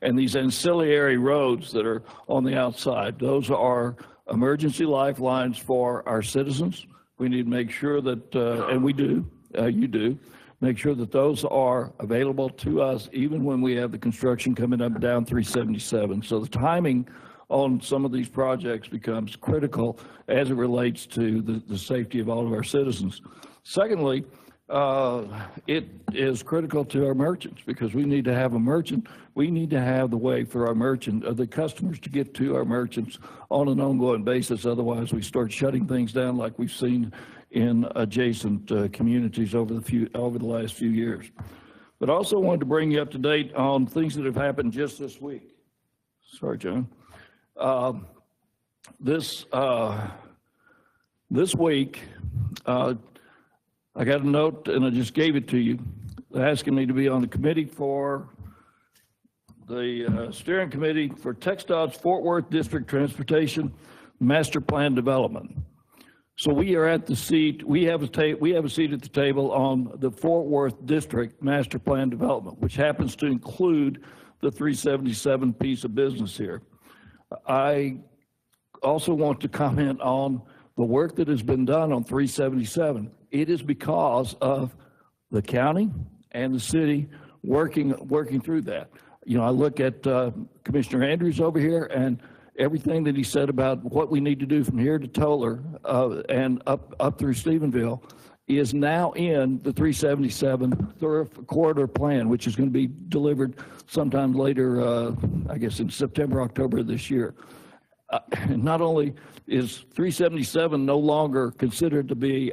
and these ancillary roads that are on the outside. Those are emergency lifelines for our citizens. We need to make sure that, and we do, you do, make sure that those are available to us even when we have the construction coming up and down 377. So the timing on some of these projects becomes critical as it relates to the safety of all of our citizens. Secondly, it is critical to our merchants, because we need to have a merchant. We need to have the way for our the customers to get to our merchants on an ongoing basis. Otherwise, we start shutting things down like we've seen in adjacent communities over the last few years. But I also wanted to bring you up to date on things that have happened just this week. Sorry, John. This week, I got a note, and I just gave it to you, asking me to be on the committee for the steering committee for TxDOT's Fort Worth District Transportation Master Plan Development. So we are at the seat. We have a seat at the table on the Fort Worth District Master Plan Development, which happens to include the 377 piece of business here. I also want to comment on the work that has been done on 377. It is because of the county and the city working through that. You know, I look at Commissioner Andrews over here, and everything that he said about what we need to do from here to Toller and up through Stephenville is now in the 377 corridor plan, which is going to be delivered sometime later, I guess in September, October of this year. Not only is 377 no longer considered to be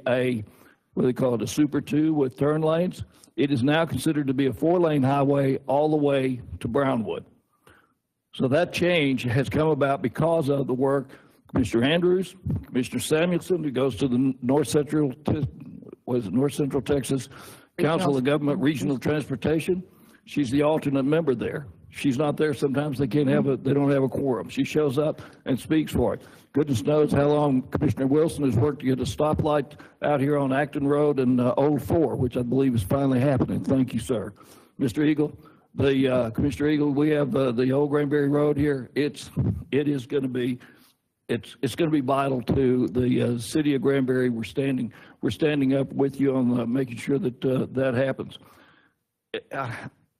what they call it, a Super 2 with turn lanes, it is now considered to be a 4-lane highway all the way to Brownwood. So that change has come about because of the work Commissioner Andrews, Commissioner Samuelson, who goes to the North Central Texas Council of Government Regional Transportation. She's the alternate member there. She's not there. Sometimes they don't have a quorum. She shows up and speaks for it. Goodness knows how long Commissioner Wilson has worked to get a stoplight out here on Acton Road and Old 4, which I believe is finally happening. Thank you, sir. Mr. Eagle, Commissioner Eagle, we have the old Granbury Road here. It is going to be vital to the city of Granbury. We're standing up with you on making sure that that happens.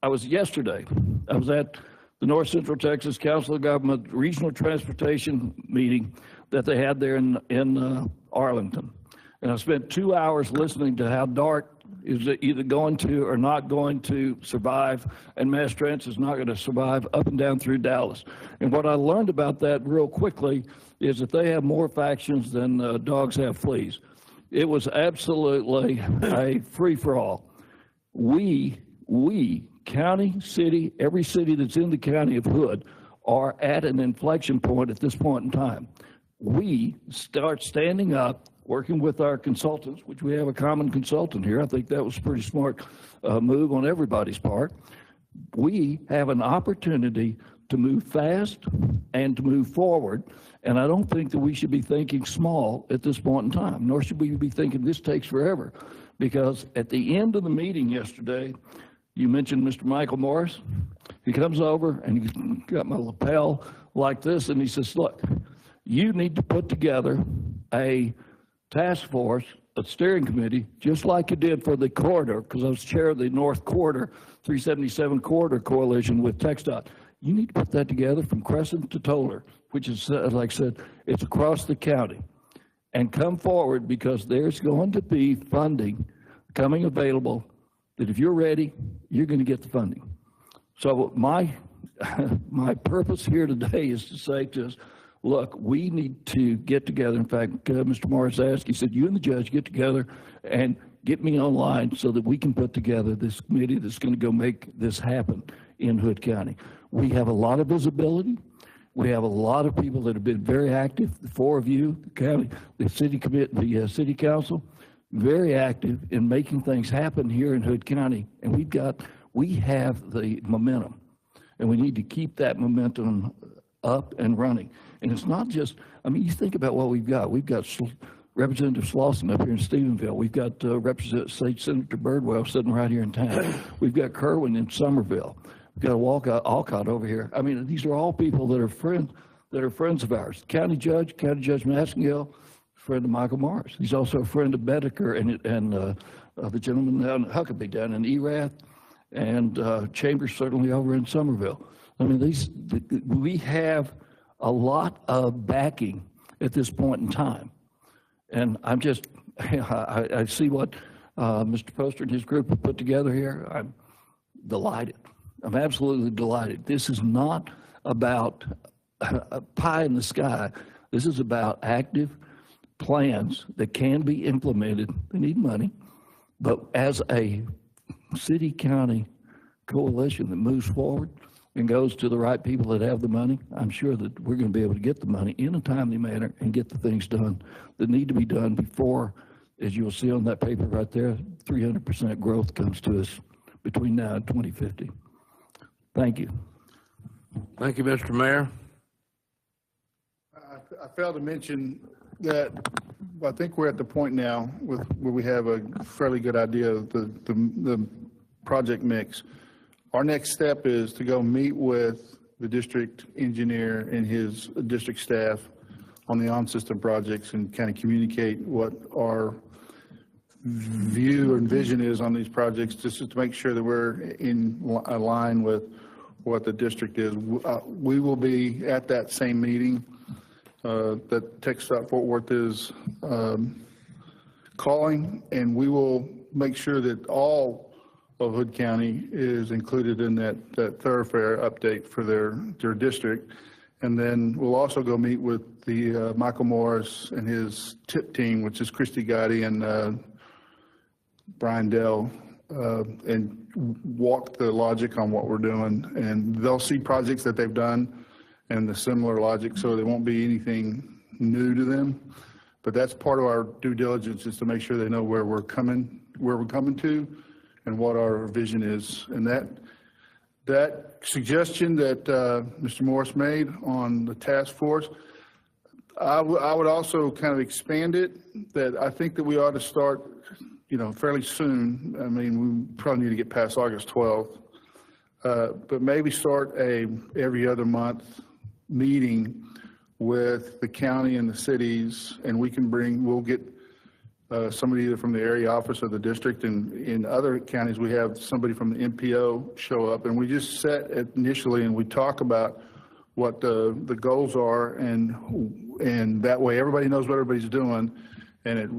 I was at the North Central Texas Council of Government Regional Transportation meeting that they had there in Arlington. And I spent 2 hours listening to how DART is either going to or not going to survive, and mass transit is not going to survive up and down through Dallas. And what I learned about that real quickly is that they have more factions than dogs have fleas. It was absolutely a free-for-all. We, county, city, every city that's in the county of Hood are at an inflection point at this point in time. We start standing up, working with our consultants, which we have a common consultant here. I think that was a pretty smart move on everybody's part. We have an opportunity to move fast and to move forward. And I don't think that we should be thinking small at this point in time, nor should we be thinking this takes forever. Because at the end of the meeting yesterday, you mentioned Mr. Michael Morris. He comes over and he's got my lapel like this, and he says, look, you need to put together a task force, a steering committee, just like you did for the corridor, because I was chair of the North Corridor, 377 Corridor Coalition with TxDOT. You need to put that together from Crescent to Toller, which is, like I said, it's across the county. And come forward, because there's going to be funding coming available that if you're ready, you're going to get the funding. So my purpose here today is to say to us, look, we need to get together. In fact, Mr. Morris asked, he said, you and the judge get together and get me online so that we can put together this committee that's going to go make this happen in Hood County. We have a lot of visibility. We have a lot of people that have been very active. The four of you, the county, the city council, very active in making things happen here in Hood County. And we have the momentum, and we need to keep that momentum up and running. And it's not just, I mean, you think about what we've got. We've got Representative Slauson up here in Stephenville. We've got State Senator Birdwell sitting right here in town. We've got Kerwin in Somerville. We've got Alcott over here. I mean, these are all people that are friends of ours. County Judge Massengill, friend of Michael Morris. He's also a friend of Bedecker and the gentleman down in Huckabee, down in Erath, and Chambers certainly over in Somerville. I mean, we have a lot of backing at this point in time. And I'm just, I see what Mr. Poster and his group have put together here. I'm delighted. I'm absolutely delighted. This is not about a pie in the sky. This is about active plans that can be implemented. They need money, but as a city-county coalition that moves forward and goes to the right people that have the money, I'm sure that we're going to be able to get the money in a timely manner and get the things done that need to be done before, as you'll see on that paper right there, 300% growth comes to us between now and 2050. Thank you. Thank you, Mr. Mayor. I failed to mention that I think we're at the point now where we have a fairly good idea of the project mix. Our next step is to go meet with the district engineer and his district staff on the on-system projects and kind of communicate what our view and vision is on these projects, just to make sure that we're in line with what the district is. We will be at that same meeting that TxDOT Fort Worth is calling, and we will make sure that all of Hood County is included in that Thoroughfare update for their district. And then we'll also go meet with the Michael Morris and his TIP team, which is Christy Gotti and Brian Dell, and walk the logic on what we're doing. And they'll see projects that they've done and the similar logic, so there won't be anything new to them. But that's part of our due diligence, is to make sure they know where we're coming to and what our vision is. And that suggestion that Mr. Morris made on the task force, I would also kind of expand it, that I think that we ought to start, fairly soon. I mean, we probably need to get past August 12th, but maybe start every other month meeting with the county and the cities, and we'll get somebody either from the area office or the district, and in other counties, we have somebody from the MPO show up, and we just set it initially and we talk about what the goals are, and that way everybody knows what everybody's doing, and it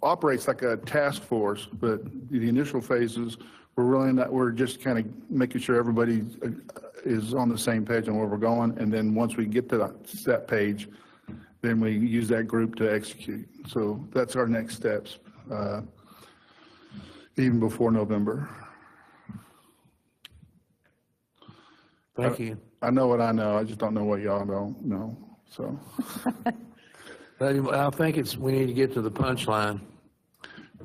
operates like a task force, but the initial phases, we're just kind of making sure everybody is on the same page on where we're going, and then once we get to that page, then we use that group to execute. So that's our next steps, even before November. Thank you. I know what I know, I just don't know what y'all don't know, so. But I think we need to get to the punchline.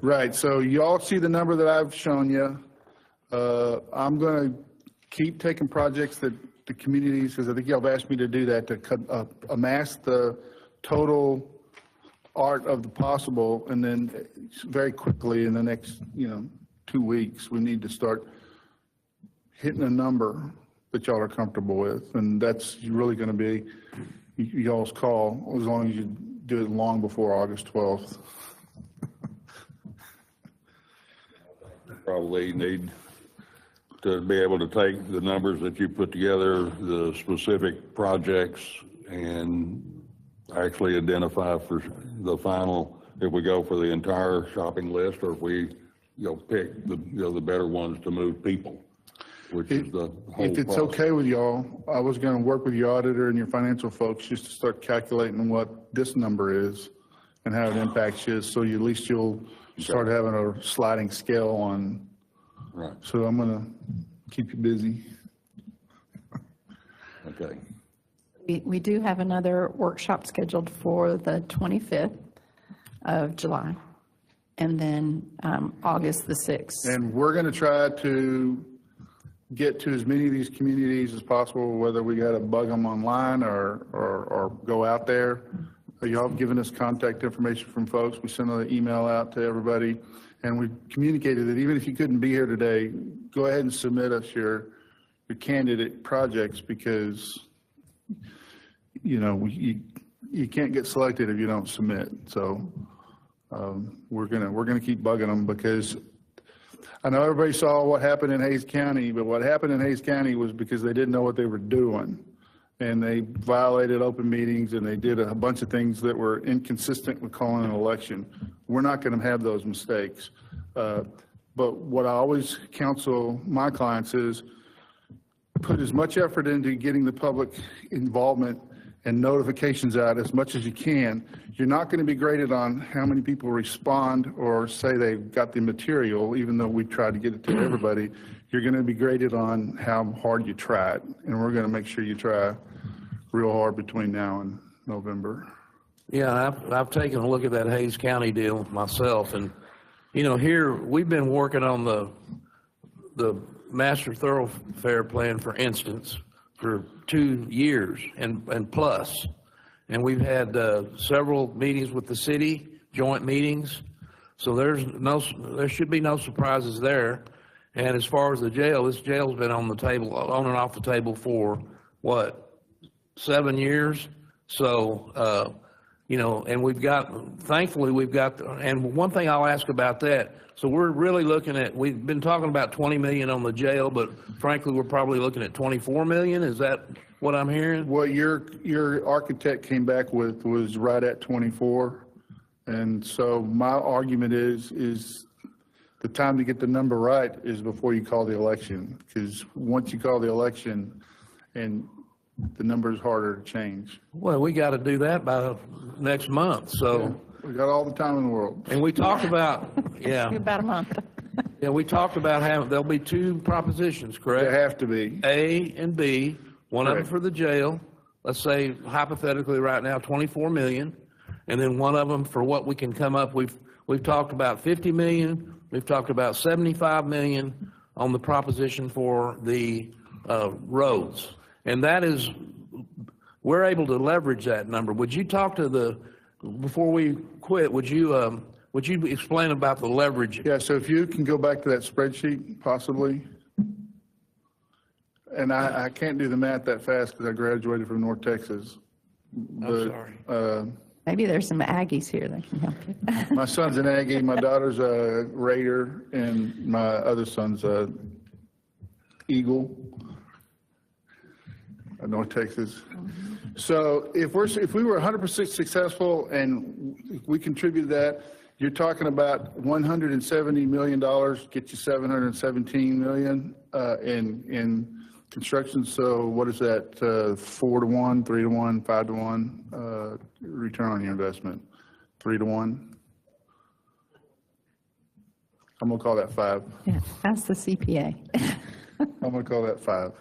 Right, so y'all see the number that I've shown you. I'm going to keep taking projects that the communities, because I think y'all have asked me to do that, to amass the total art of the possible, and then very quickly in the next 2 weeks, we need to start hitting a number that y'all are comfortable with, and that's really going to be y'all's call, as long as you do it long before August 12th. Probably need to be able to take the numbers that you put together, the specific projects, and actually identify for the final, if we go for the entire shopping list, or if we, pick the better ones to move people, which is the whole If it's process. okay with y'all, I was going to work with your auditor and your financial folks just to start calculating what this number is and how it impacts you, so at least you'll start having a sliding scale on. Right. So I'm going to keep you busy. Okay. We do have another workshop scheduled for the 25th of July, and then August the 6th. And we're going to try to get to as many of these communities as possible, whether we got to bug them online or go out there. Y'all have given us contact information from folks. We sent an email out to everybody, and we communicated that even if you couldn't be here today, go ahead and submit us your candidate projects, because you can't get selected if you don't submit. So we're gonna keep bugging them, because I know everybody saw what happened in Hayes County, but what happened in Hayes County was because they didn't know what they were doing, and they violated open meetings, and they did a bunch of things that were inconsistent with calling an election. We're not going to have those mistakes. But what I always counsel my clients is put as much effort into getting the public involvement and notifications out as much as you can. You're not going to be graded on how many people respond or say they've got the material, even though we tried to get it to everybody. You're going to be graded on how hard you tried, and we're going to make sure you try real hard between now and November. Yeah, I've taken a look at that Hayes County deal myself, and here we've been working on the master thoroughfare plan, for instance, for 2 years and plus, and we've had several meetings with the city, joint meetings. So there should be no surprises there. And as far as the jail, this jail's been on the table, on and off the table for what, 7 years? So and thankfully we've got, and one thing I'll ask about that. So we're really looking at, we've been talking about 20 million on the jail, but frankly, we're probably looking at 24 million. Is that what I'm hearing? What your architect came back with was right at 24. And so my argument is the time to get the number right is before you call the election, because once you call the election, and the number is harder to change. Well, we got to do that by next month. So we got all the time in the world. And we talked about, About a month. yeah, we talked about having, there'll be 2 propositions, correct? There have to be. A and B, one of them Correct. for the jail, let's say hypothetically right now, 24 million, and then one of them for what we can come up. We've talked about 50 million, we've talked about 75 million on the proposition for the roads. And that is, we're able to leverage that number. Would you talk to before we quit, would you explain about the leverage? Yeah, so if you can go back to that spreadsheet, possibly. And I can't do the math that fast because I graduated from North Texas. I'm sorry. Maybe there's some Aggies here that can help you. My son's an Aggie, my daughter's a Raider, and my other son's a Eagle, North Texas. So if we were 100% successful and we contribute that, you're talking about $170 million, get you $717 million in construction. So what is that? 4-to-1, 3-to-1, 5-to-1 return on your investment? 3-to-1. I'm gonna call that 5. Yeah, that's the CPA. I'm gonna call that 5.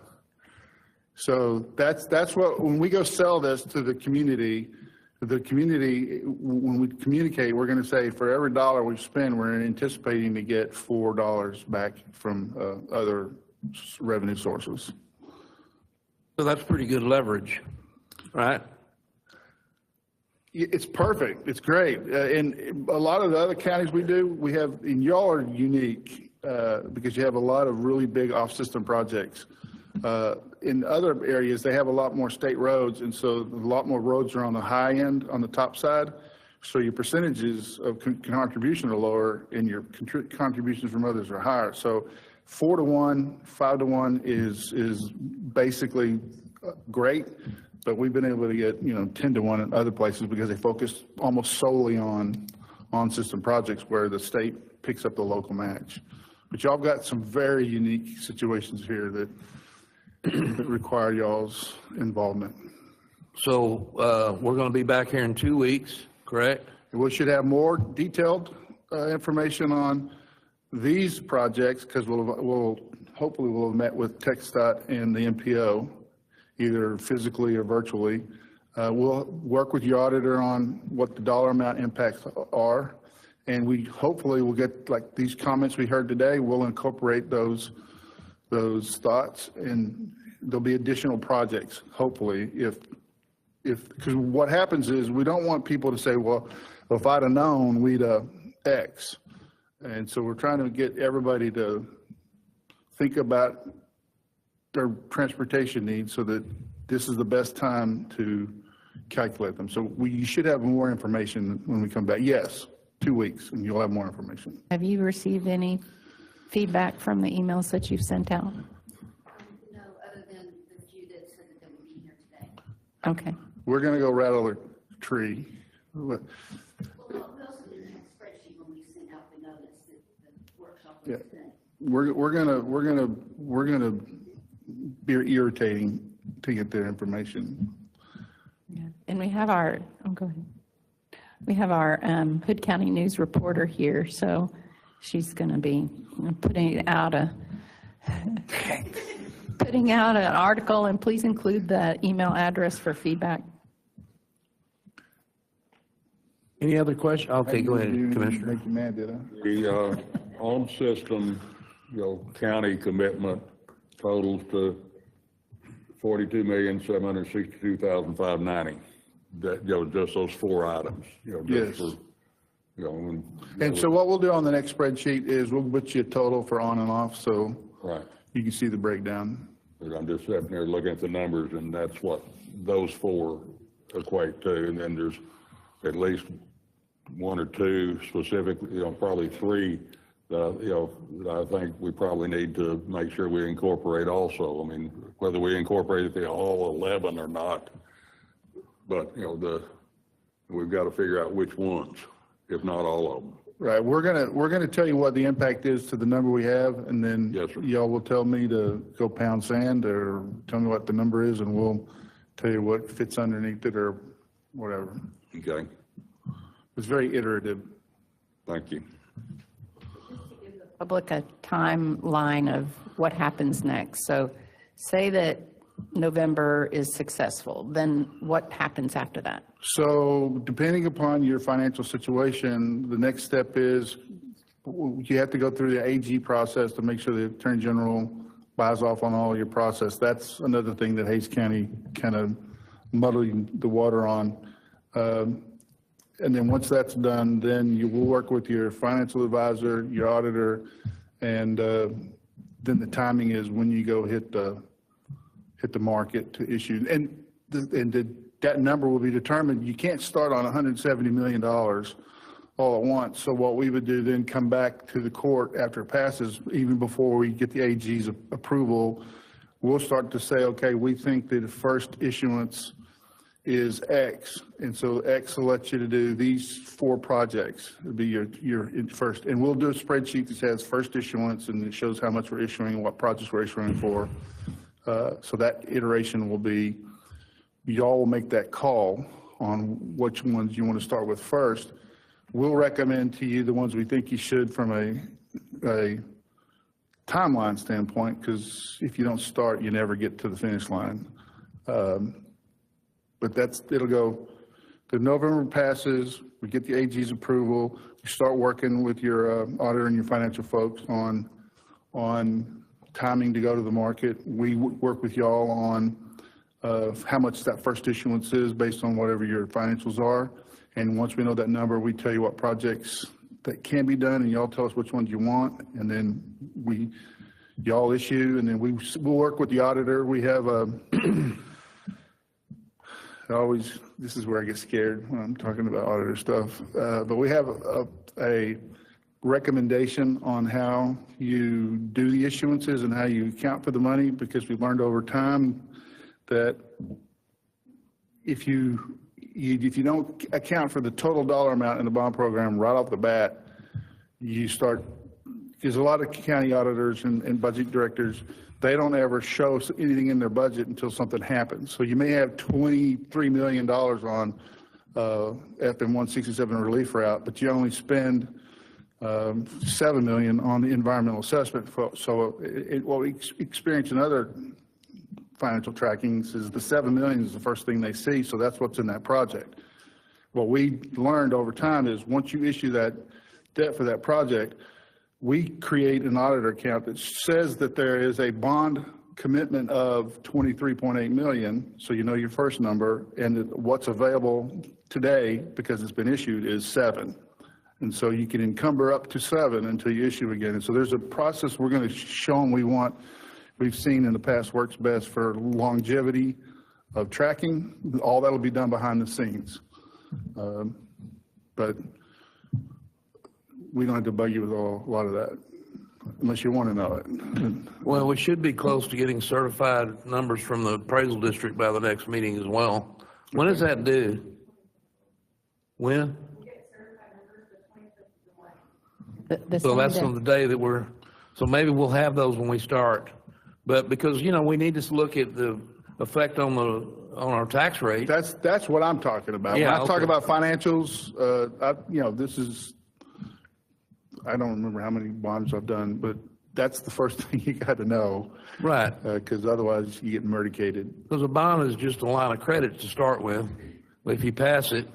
So that's what, when we go sell this to the community, when we communicate, we're gonna say for every dollar we spend, we're anticipating to get $4 back from other revenue sources. So that's pretty good leverage, right? It's perfect. It's great. In a lot of the other counties we do, we have, and y'all are unique because you have a lot of really big off-system projects. In other areas, they have a lot more state roads, and so a lot more roads are on the high end, on the top side. So your percentages of contribution are lower, and your contributions from others are higher. So 4-to-1, 5-to-1 is basically great, but we've been able to get 10-to-1 in other places because they focus almost solely on system projects where the state picks up the local match. But y'all got some very unique situations here that require y'all's involvement. So we're going to be back here in 2 weeks, correct? We should have more detailed information on these projects because hopefully we'll have met with TxDOT and the MPO, either physically or virtually. We'll work with your auditor on what the dollar amount impacts are, and we hopefully will get, like these comments we heard today, we'll incorporate those thoughts, and there'll be additional projects, hopefully, because what happens is we don't want people to say, well, if I'd have known, we'd X. And so we're trying to get everybody to think about their transportation needs so that this is the best time to calculate them. So you should have more information when we come back. Yes, 2 weeks, and you'll have more information. Have you received any feedback from the emails that you've sent out? No, other than the few that said that they would be here today. Okay. We're going to go rattle a tree. Well, we also didn't have a spreadsheet when we sent out the notice that the workshop was today. We're gonna be irritating to get their information. Yeah. And we have our, go ahead. We have our Hood County News reporter here, so she's going to be putting out an article, and please include the email address for feedback. Any other questions? Okay, go ahead, Commissioner. Make you mad, did I? The on-system, county commitment totals to $42,762,590. That, just those 4 items, Yes. just for, And so what we'll do on the next spreadsheet is we'll put you a total for on and off, so right. you can see the breakdown. I'm just sitting there looking at the numbers, and that's what those 4 equate to. And then there's at least 1 or 2 specifically, probably 3 that I think we probably need to make sure we incorporate also. I mean, whether we incorporate the all 11 or not, but we've got to figure out which ones, if not all of them. Right, we're gonna tell you what the impact is to the number we have, and then Yes, sir. y'all will tell me to go pound sand or tell me what the number is, and we'll tell you what fits underneath it or whatever. Okay, It's very iterative. thank you. Public a timeline of what happens next. So say that November is successful, then what happens after that? So depending upon your financial situation, the next step is you have to go through the AG process to make sure the Attorney General buys off on all your process. That's another thing that Hays County kind of muddling the water on. And then once that's done, then you will work with your financial advisor, your auditor, and then the timing is when you go hit the market to issue. And that number will be determined. You can't start on $170 million all at once. So what we would do then come back to the court after it passes, even before we get the AG's approval, we'll start to say, okay, we think that the first issuance is X. And so X will let you to do these 4 projects. It'll be your first. And we'll do a spreadsheet that says first issuance, and it shows how much we're issuing and what projects we're issuing for. So that iteration will be, y'all will make that call on which ones you want to start with first. We'll recommend to you the ones we think you should from a timeline standpoint, because if you don't start, you never get to the finish line. But it'll go, the November passes, we get the AG's approval, you start working with your auditor and your financial folks on timing to go to the market. We work with y'all on how much that first issuance is based on whatever your financials are. And once we know that number, we tell you what projects that can be done, and y'all tell us which ones you want, and then y'all issue, and then we'll work with the auditor. We have this is where I get scared when I'm talking about auditor stuff, but we have a recommendation on how you do the issuances and how you account for the money, because we've learned over time that if you don't account for the total dollar amount in the bond program right off the bat, because a lot of county auditors and budget directors, they don't ever show anything in their budget until something happens. So you may have $23 million on FM 167 relief route, but you only spend $7 million on the environmental assessment. So what we experience in other financial trackings is the $7 million is the first thing they see, so that's what's in that project. What we learned over time is once you issue that debt for that project, we create an auditor account that says that there is a bond commitment of $23.8 million, so you know your first number, and what's available today, because it's been issued, is 7. And so you can encumber up to 7 until you issue again. And so there's a process we're going to show them we've seen in the past works best for longevity of tracking. All that'll be done behind the scenes. But we don't have to bug you with a lot of that, unless you want to know it. Well, we should be close to getting certified numbers from the appraisal district by the next meeting as well. When does that due? When? So that's on the day that so maybe we'll have those when we start. But because, we need to look at the effect on our tax rate. That's what I'm talking about. Yeah, when I talk about financials, I don't remember how many bonds I've done, but that's the first thing you got to know. Right. Because otherwise you get murdicated. Because a bond is just a line of credit to start with. But if you pass it,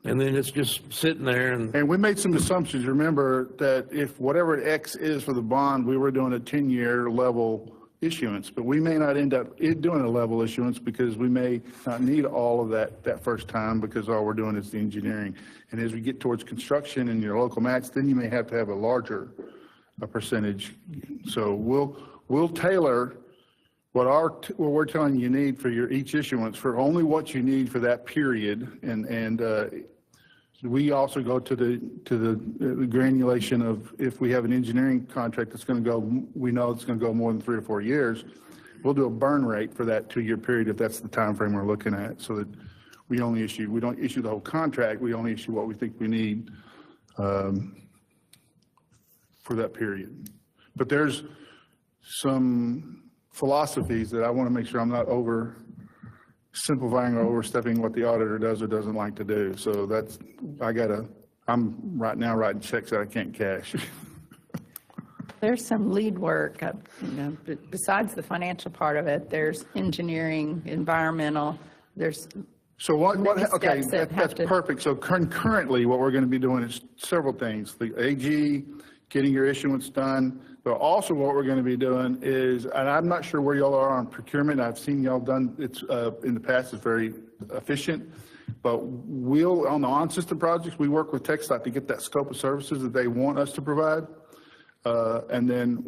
and then it's just sitting there. And we made some assumptions. Remember that if whatever X is for the bond, we were doing a 10-year level issuance, but we may not end up doing a level issuance because we may not need all of that first time, because all we're doing is the engineering. And as we get towards construction and your local match, then you may have to have a larger percentage. So we'll tailor what we're telling you need for your each issuance for only what you need for that period. And we also go to the granulation of, if we have an engineering contract that's going to go, we know it's going to go more than 3 or 4 years, we'll do a burn rate for that 2-year period if that's the time frame we're looking at, so that we don't issue the whole contract, we only issue what we think we need for that period. But there's some philosophies that I want to make sure I'm not simplifying or overstepping what the auditor does or doesn't like to do. So I'm right now writing checks that I can't cash. There's some lead work, besides the financial part of it, there's engineering, environmental, So okay, that's perfect. So concurrently, what we're going to be doing is several things. The AG, getting your issuance done, but also what we're going to be doing is, and I'm not sure where y'all are on procurement. I've seen y'all done it's in the past. It's very efficient, but on the on-system projects, we work with TxDOT to get that scope of services that they want us to provide. And then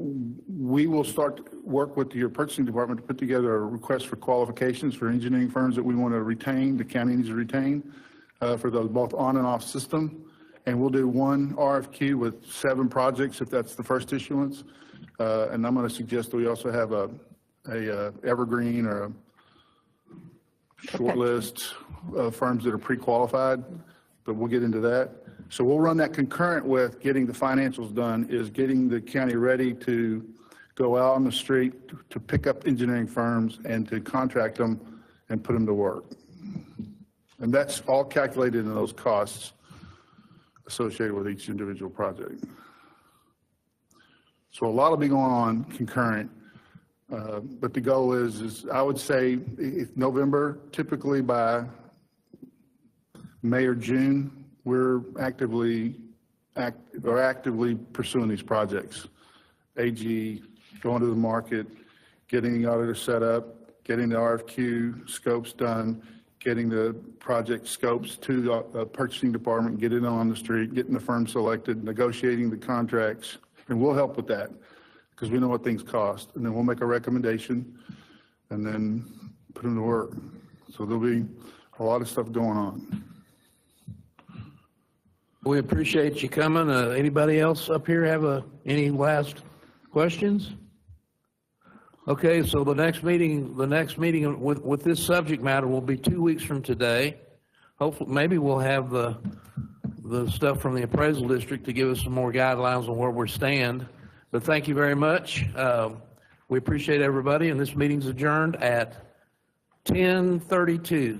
we will start to work with your purchasing department to put together a request for qualifications for engineering firms that we want to retain, the county needs to retain, for those both on and off system. And we'll do one RFQ with 7 projects if that's the first issuance. And I'm going to suggest that we also have a evergreen or a short list of firms that are pre-qualified, but we'll get into that. So we'll run that concurrent with getting the financials done, is getting the county ready to go out on the street to pick up engineering firms and to contract them and put them to work. And that's all calculated in those costs associated with each individual project. So a lot will be going on concurrent, but the goal is I would say if November, typically by May or June, we're actively pursuing these projects. AG, going to the market, getting the auditor set up, getting the RFQ scopes done, getting the project scopes to the purchasing department, getting it on the street, getting the firm selected, negotiating the contracts, and we'll help with that because we know what things cost. And then we'll make a recommendation and then put them to work. So there'll be a lot of stuff going on. We appreciate you coming. Anybody else up here have any last questions? Okay, so the next meeting with this subject matter will be 2 weeks from today. Hopefully, maybe we'll have the stuff from the appraisal district to give us some more guidelines on where we stand. But thank you very much. We appreciate everybody, and this meeting's adjourned at 10:32.